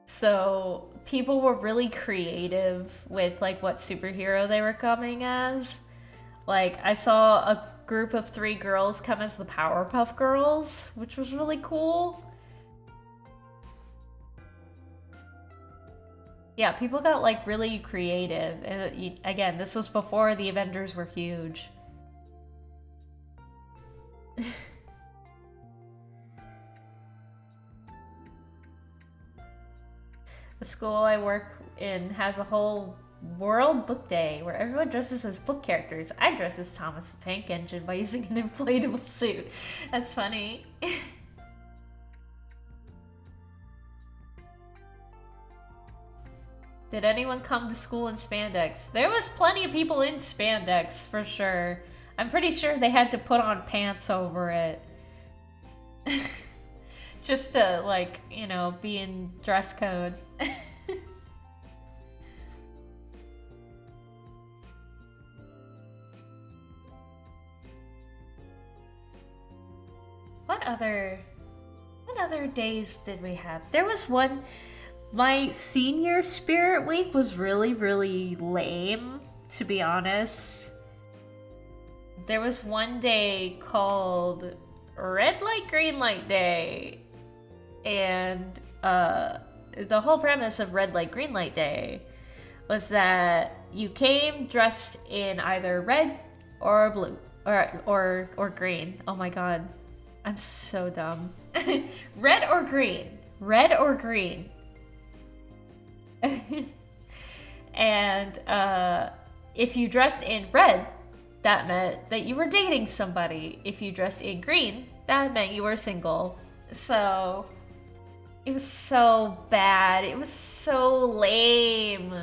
So people were really creative with, like, what superhero they were coming as. Like, I saw a group of 3 girls come as the Powerpuff Girls, which was really cool. Yeah, people got, like, really creative. And again, this was before the Avengers were huge. The school I work in has a whole World Book Day where everyone dresses as book characters. I dress as Thomas the Tank Engine by using an inflatable suit. That's funny. Did anyone come to school in spandex? There was plenty of people in spandex, for sure. I'm pretty sure they had to put on pants over it. Just to, like, you know, be in dress code. What other days did we have? There was one... My senior Spirit Week was really, really lame, to be honest. There was one day called Red Light, Green Light Day. And the whole premise of Red Light, Green Light Day was that you came dressed in either red or blue or green. Oh my god. I'm so dumb. Red or green. Red or green. And if you dressed in red, that meant that you were dating somebody. If you dressed in green, that meant you were single. So it was so bad. It was so lame.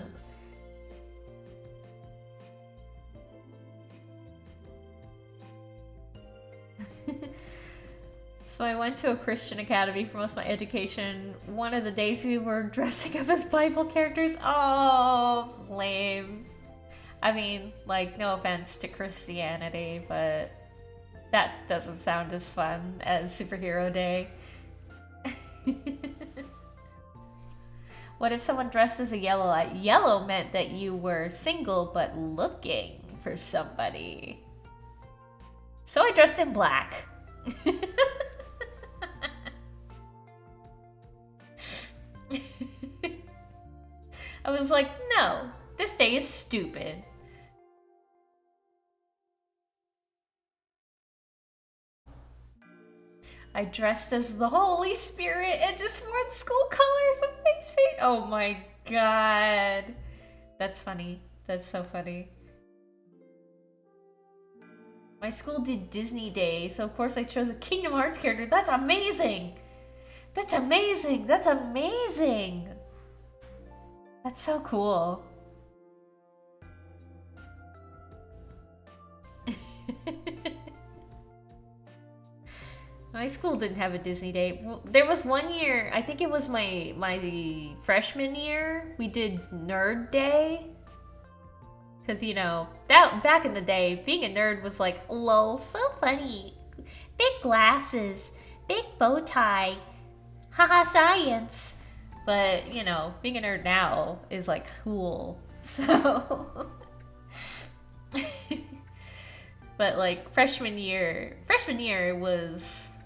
So I went to a Christian academy for most of my education. One of the days we were dressing up as Bible characters. Oh, lame. I mean, like, no offense to Christianity, but that doesn't sound as fun as Superhero Day. What if someone dressed as a yellow light? Yellow meant that you were single but looking for somebody. So I dressed in black. I was like, no, this day is stupid. I dressed as the Holy Spirit and just wore the school colors with face paint. Oh my god. That's funny. That's so funny. My school did Disney Day, so of course I chose a Kingdom Hearts character. That's amazing! That's amazing! That's amazing! That's so cool. My school didn't have a Disney Day. There was one year, I think it was my freshman year, we did Nerd Day. Because, you know, that back in the day, being a nerd was like, lol, so funny. Big glasses, big bow tie, haha, science. But, you know, being a nerd now is like cool. So, but like freshman year was,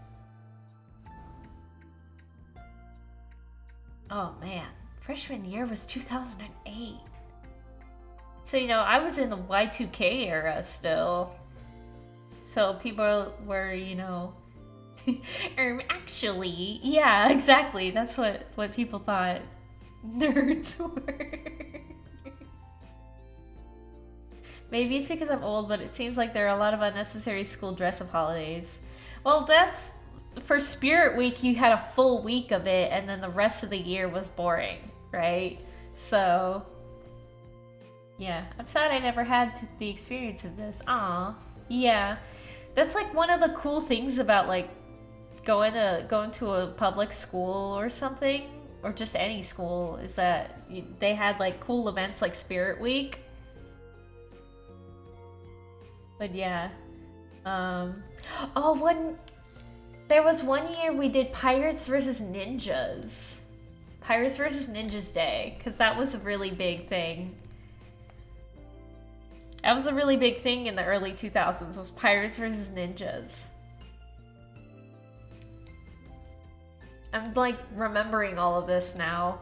oh man, freshman year was 2008. So, you know, I was in the Y2K era still. So people were, you know, actually, yeah, exactly. That's what people thought nerds were. Maybe it's because I'm old, but it seems like there are a lot of unnecessary school dress-up holidays. Well, that's... For Spirit Week, you had a full week of it, and then the rest of the year was boring, right? So... yeah, I'm sad I never had the experience of this. Aw, yeah. That's like one of the cool things about like going to a public school or something, or just any school, is that they had like cool events like Spirit Week. But yeah, there was one year we did Pirates versus Ninjas. Pirates versus Ninjas Day, because that was a really big thing. That was a really big thing in the early 2000s, was Pirates versus Ninjas. I'm like remembering all of this now.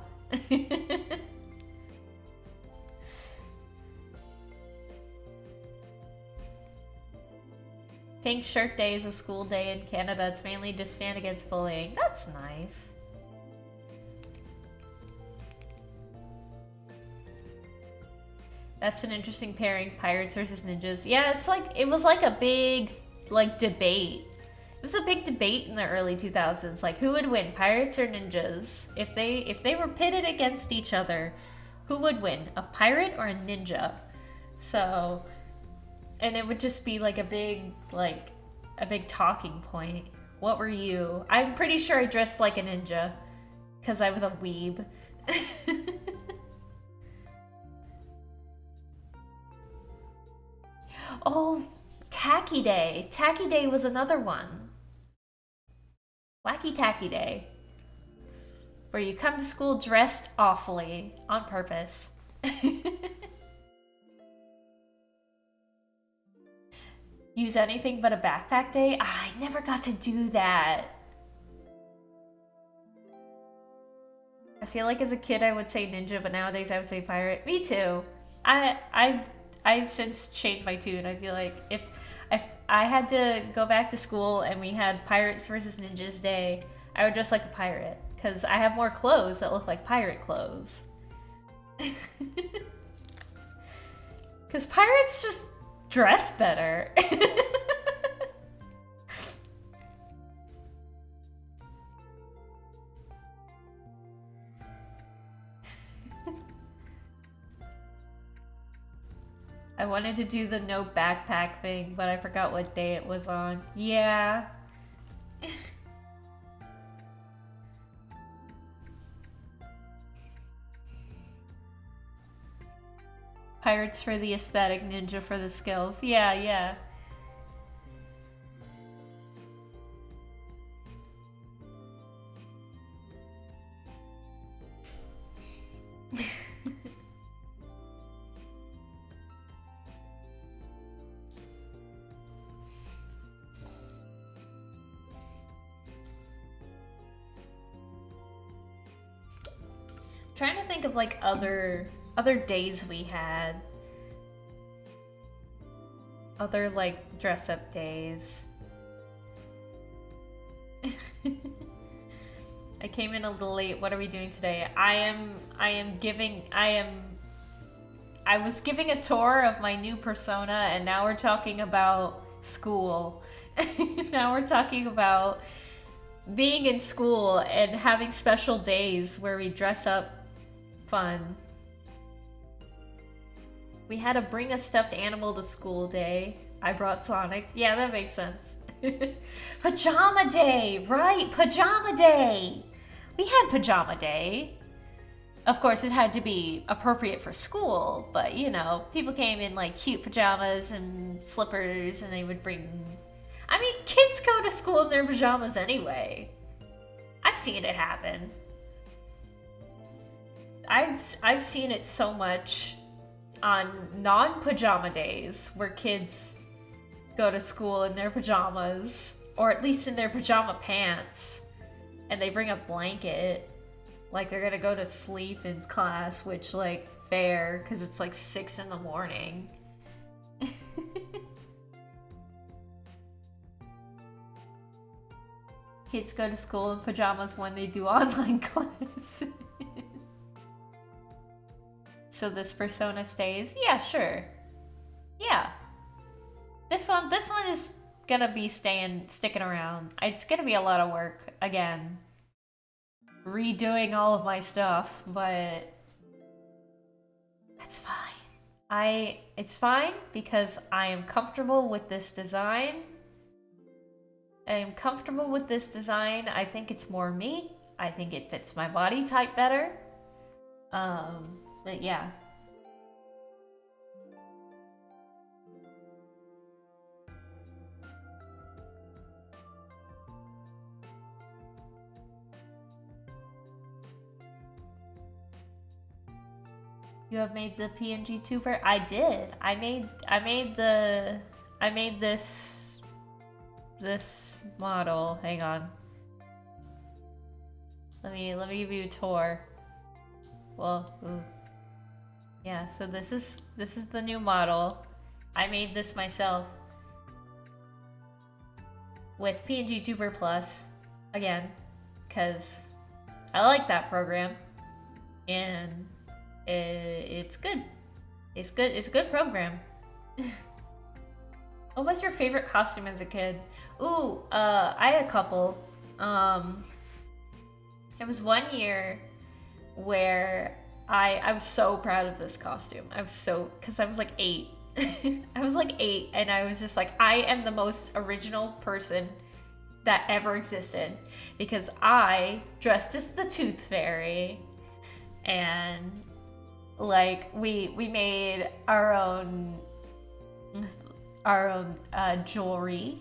Pink Shirt Day is a school day in Canada. It's mainly to stand against bullying. That's nice. That's an interesting pairing, Pirates versus Ninjas. Yeah, it's like, it was like a big, like, debate. It was a big debate in the early 2000s, like, who would win, Pirates or Ninjas? If they were pitted against each other, who would win, a pirate or a ninja? So, and it would just be like a big talking point. What were you? I'm pretty sure I dressed like a ninja, because I was a weeb. Oh, Tacky Day. Tacky Day was another one. Wacky Tacky Day. Where you come to school dressed awfully on purpose. Use anything but a backpack day? I never got to do that. I feel like as a kid I would say ninja, but nowadays I would say pirate. Me too. I've since changed my tune. I feel like if I had to go back to school and we had Pirates versus Ninjas Day, I would dress like a pirate, because I have more clothes that look like pirate clothes. Because pirates just dress better. I wanted to do the no backpack thing, but I forgot what day it was on. Yeah. Pirates for the aesthetic, ninja for the skills. Yeah, yeah. Trying to think of like other days we had. Other like dress up days. I came in a little late. What are we doing today? I was giving a tour of my new persona, and now we're talking about school. Now we're talking about being in school and having special days where we dress up fun. We had to bring a stuffed animal to school day. I brought Sonic. Yeah, that makes sense. Pajama day, right? Pajama day. We had pajama day. Of course, it had to be appropriate for school, but you know, people came in like cute pajamas and slippers, and they would bring. I mean, kids go to school in their pajamas anyway. I've seen it happen. I've seen it so much on non-pajama days where kids go to school in their pajamas, or at least in their pajama pants, and they bring a blanket like they're gonna go to sleep in class, which, like, fair, because it's like 6 in the morning. Kids go to school in pajamas when they do online class. So this persona stays? Yeah, sure. Yeah. This one is gonna be sticking around. It's gonna be a lot of work, again. Redoing all of my stuff, but that's fine. It's fine because I am comfortable with this design. I am comfortable with this design. I think it's more me. I think it fits my body type better. But yeah. You have made the PNG tuber? I did. I made this model. Hang on. Let me give you a tour. Well, ooh. Yeah, so this is the new model. I made this myself with PNG Tuber Plus again, because I like that program, and it's good. It's good. It's a good program. What was your favorite costume as a kid? Ooh, I had a couple. It was one year where I was so proud of this costume. Because I was like 8. I was like 8, and I was just like, I am the most original person that ever existed, because I dressed as the Tooth Fairy, and like we made our own jewelry.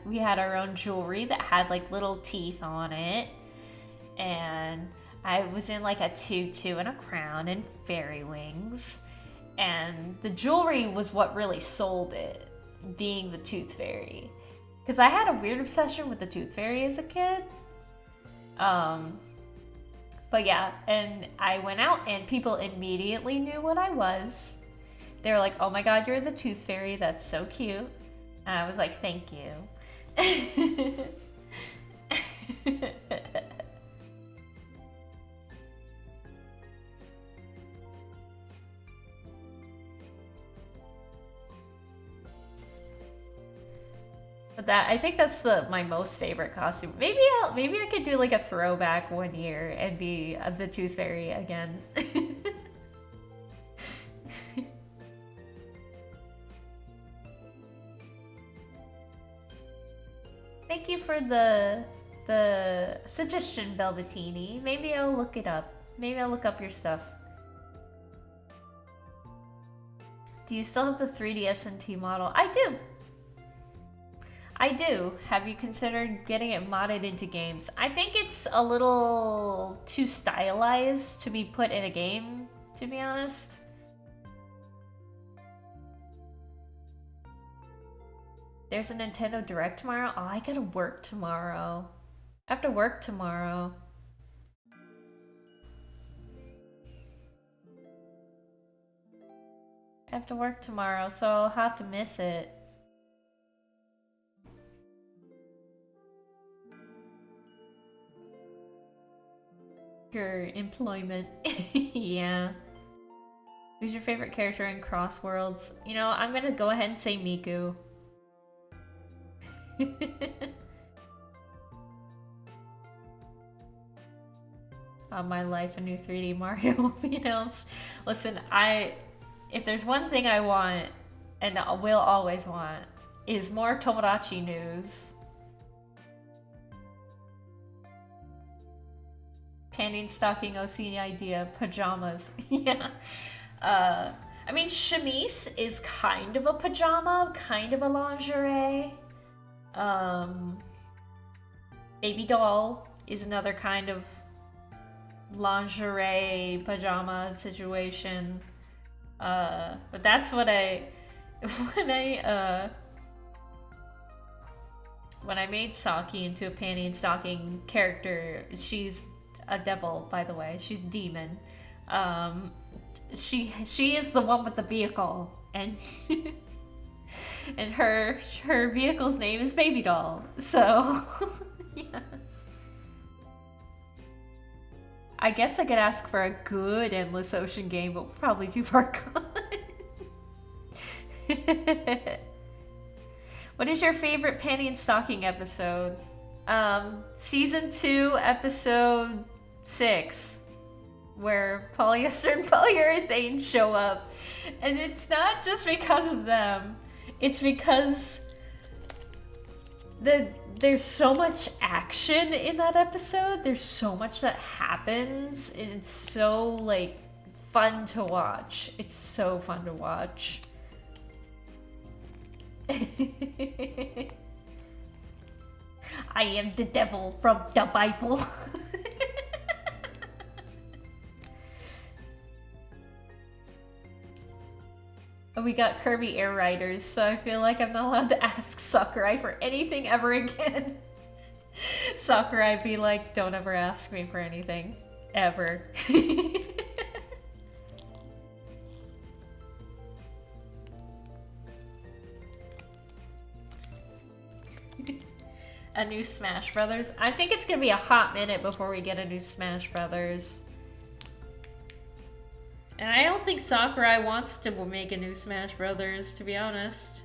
We had our own jewelry that had like little teeth on it, and I was in like a tutu and a crown and fairy wings, and the jewelry was what really sold it, being the Tooth Fairy, because I had a weird obsession with the Tooth Fairy as a kid. But yeah, and I went out and people immediately knew what I was. They were like, oh my god, you're the Tooth Fairy, that's so cute. And I was like, thank you. But I think that's my most favorite costume. Maybe I could do like a throwback one year and be the Tooth Fairy again. Thank you for the suggestion, Velvetini. Maybe I'll look it up. Maybe I'll look up your stuff. Do you still have the 3DSNT model? I do. I do. Have you considered getting it modded into games? I think it's a little too stylized to be put in a game, to be honest. There's a Nintendo Direct tomorrow? Oh, I gotta work tomorrow. I have to work tomorrow. I have to work tomorrow, so I'll have to miss it. Your employment. Yeah. Who's your favorite character in Crossworlds? You know, I'm gonna go ahead and say Miku. My life, a new 3D Mario movie announced. Listen, if there's one thing I want, and will always want, is more Tomodachi news. Panning, stocking, OC idea, pajamas. Yeah. I mean, chemise is kind of a pajama, kind of a lingerie. Baby doll is another kind of lingerie pajama situation. But that's what when I made Saki into a panty and stocking character, she's a devil, by the way. She's a demon. She is the one with the vehicle, and and her vehicle's name is Baby Doll. So yeah. I guess I could ask for a good Endless Ocean game, but we're probably too far gone. What is your favorite panty and stocking episode? Season 2, episode 6, where polyester and polyurethane show up. And it's not just because of them. It's because there's so much action in that episode. There's so much that happens, and it's so, like, fun to watch. It's so fun to watch. I am the devil from the Bible. We got Kirby Air Riders, so I feel like I'm not allowed to ask Sakurai for anything ever again. Sakurai be like, don't ever ask me for anything. Ever. A new Smash Brothers. I think it's gonna be a hot minute before we get a new Smash Brothers. And I don't think Sakurai wants to make a new Smash Brothers, to be honest.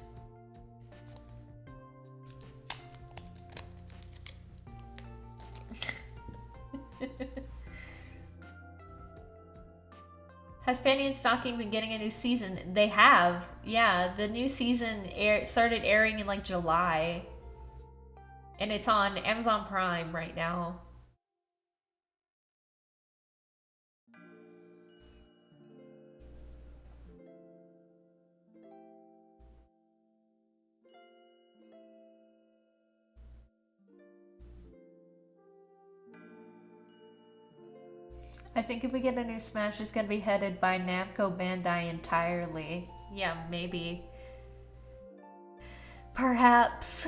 Has Panty and Stocking been getting a new season? They have. Yeah, the new season started airing in like July. And it's on Amazon Prime right now. I think if we get a new Smash, it's gonna be headed by Namco Bandai entirely. Yeah, maybe. Perhaps.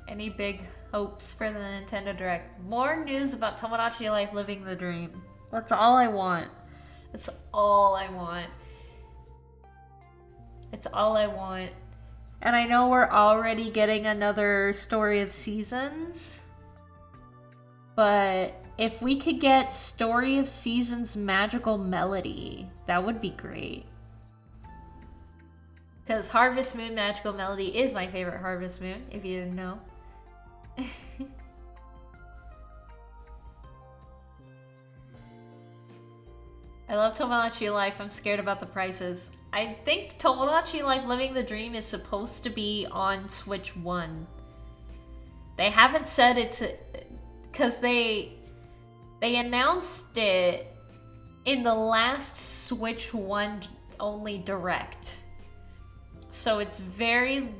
Any big hopes for the Nintendo Direct? More news about Tomodachi Life living the dream. That's all I want. That's all I want. It's all I want. And I know we're already getting another Story of Seasons. But if we could get Story of Seasons Magical Melody, that would be great. Because Harvest Moon Magical Melody is my favorite Harvest Moon, if you didn't know. I love Tomodachi Life. I'm scared about the prices. I think Tomodachi Life Living the Dream is supposed to be on Switch 1. They haven't said it's... Because they announced it in the last Switch 1 only Direct. So it's very,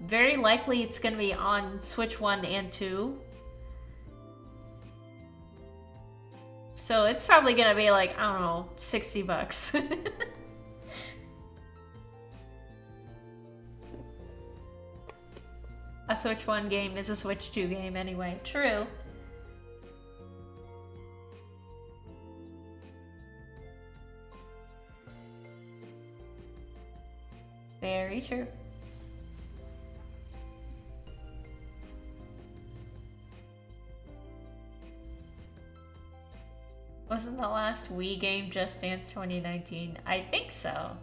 very likely it's going to be on Switch 1 and 2. So it's probably gonna be like, I don't know, $60. A Switch 1 game is a Switch 2 game anyway. True. Very true. Wasn't the last Wii game Just Dance 2019? I think so.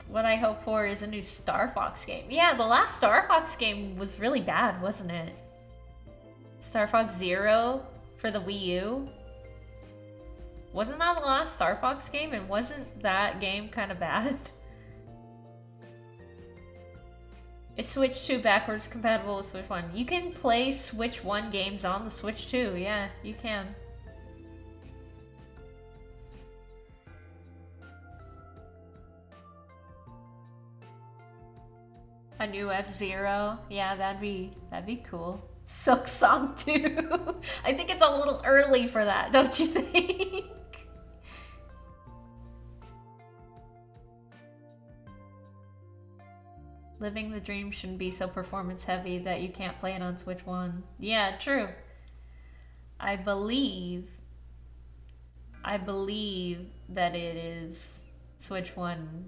What I hope for is a new Star Fox game. Yeah, the last Star Fox game was really bad, wasn't it? Star Fox Zero for the Wii U. Wasn't that the last Star Fox game? And wasn't that game kind of bad? Is Switch 2 backwards compatible with Switch 1? You can play Switch 1 games on the Switch 2. Yeah, you can. A new F-Zero. Yeah, that'd be cool. Silk Song 2. I think it's a little early for that, don't you think? Living the dream shouldn't be so performance heavy that you can't play it on Switch 1. Yeah, true. I believe that it is Switch 1.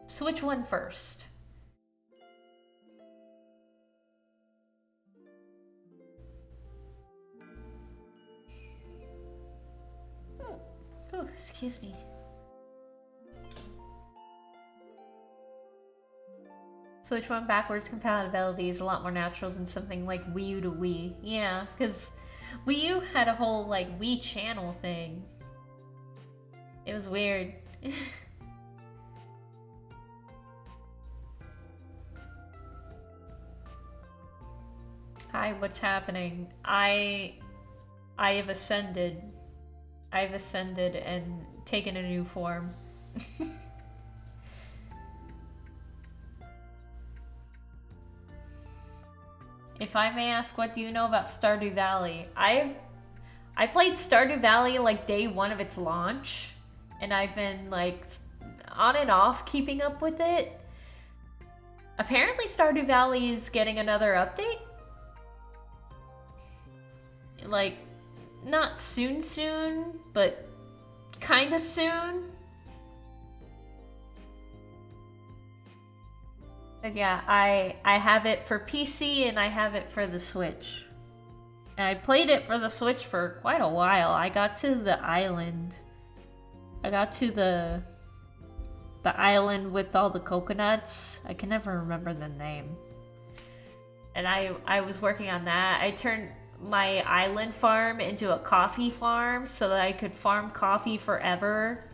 Switch 1 first. Oh, excuse me. Switch 1 backwards compatibility is a lot more natural than something like Wii U to Wii. Yeah, because Wii U had a whole like Wii channel thing. It was weird. Hi, what's happening? I have ascended. I've ascended and taken a new form. If I may ask, what do you know about Stardew Valley? I played Stardew Valley like day one of its launch, and I've been like on and off keeping up with it. Apparently Stardew Valley is getting another update. Like, not soon, but kinda soon. But yeah, I have it for PC and I have it for the Switch. And I played it for the Switch for quite a while. I got to the island. I got to the island with all the coconuts. I can never remember the name. And I was working on that. I turned my island farm into a coffee farm so that I could farm coffee forever.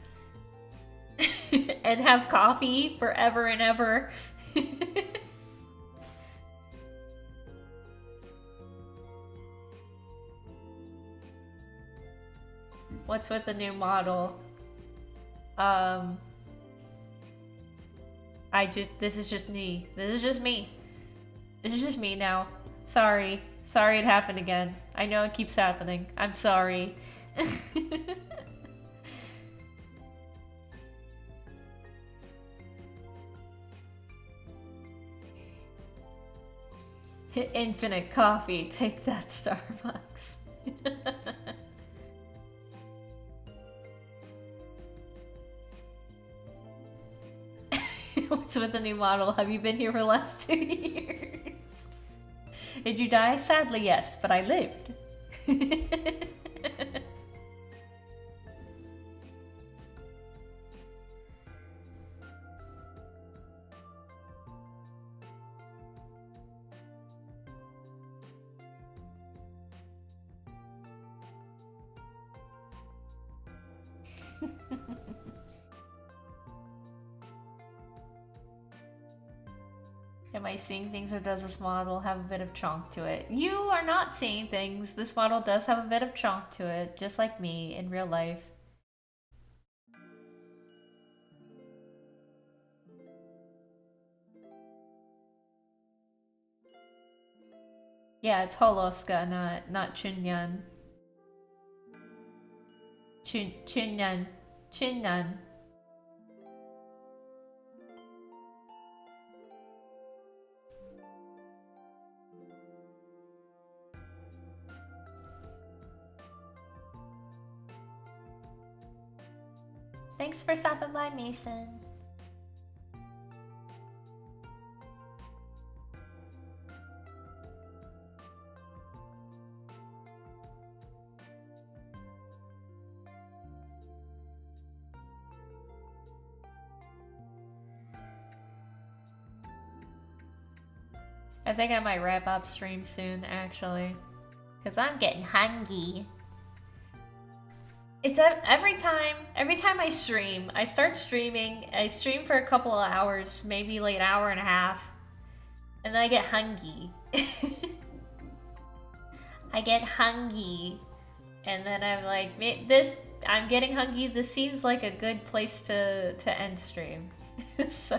And have coffee forever and ever. What's with the new model? This is just me. This is just me. This is just me now. Sorry. Sorry it happened again. I know it keeps happening. I'm sorry. Infinite coffee. Take that, Starbucks. What's with the new model? Have you been here for the last 2 years? Did you die? Sadly, yes, but I lived. Am I seeing things, or does this model have a bit of chonk to it? You are not seeing things. This model does have a bit of chonk to it, just like me in real life. Yeah, it's Holoska, not Chunyan. Chunyan. Chunyan. thanks for stopping by, Mason. I think I might wrap up stream soon, actually. Because I'm getting hungry. It's every time I stream, I start streaming, I stream for a couple of hours, maybe like an hour and a half, and then I get hungry. I get hungry, and then I'm like, I'm getting hungry, this seems like a good place to end stream. so,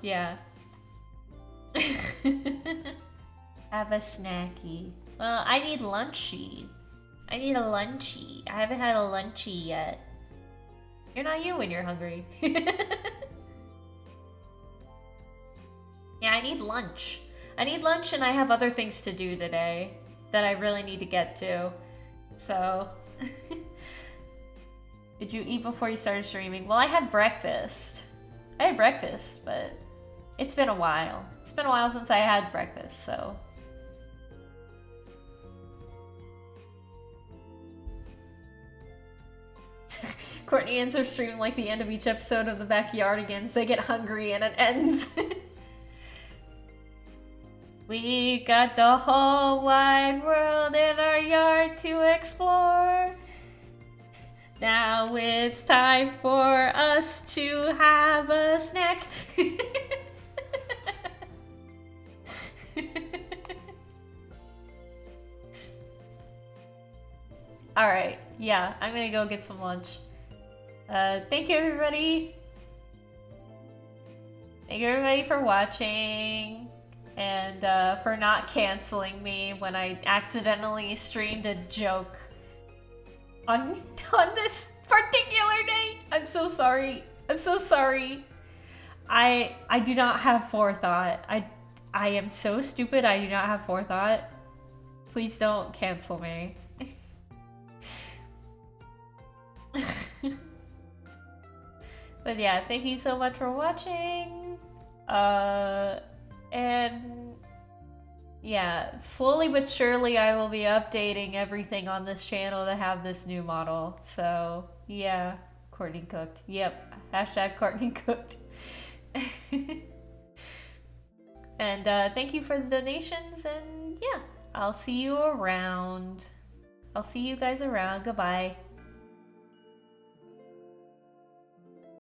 yeah. Have a snacky. Well, I need lunchy. I need a lunchy. I haven't had a lunchy yet. You're not you when you're hungry. Yeah, I need lunch. I need lunch and I have other things to do today that I really need to get to. So... Did you eat before you started streaming? Well, I had breakfast. I had breakfast, but it's been a while. It's been a while since I had breakfast, so... Courtney ends her stream like the end of each episode of The Backyardigans. They get hungry and it ends. We got the whole wide world in our yard to explore. Now it's time for us to have a snack. Alright, yeah, I'm gonna go get some lunch. Thank you everybody. Thank you everybody for watching and for not canceling me when I accidentally streamed a joke on this particular day. I'm so sorry. I'm so sorry. I do not have forethought. I am so stupid. I do not have forethought. Please don't cancel me. But yeah, thank you so much for watching. And yeah, slowly but surely I will be updating everything on this channel to have this new model. So yeah, Courtney cooked. Yep, hashtag Courtney cooked. And thank you for the donations, and yeah, I'll see you around. I'll see you guys around. Goodbye.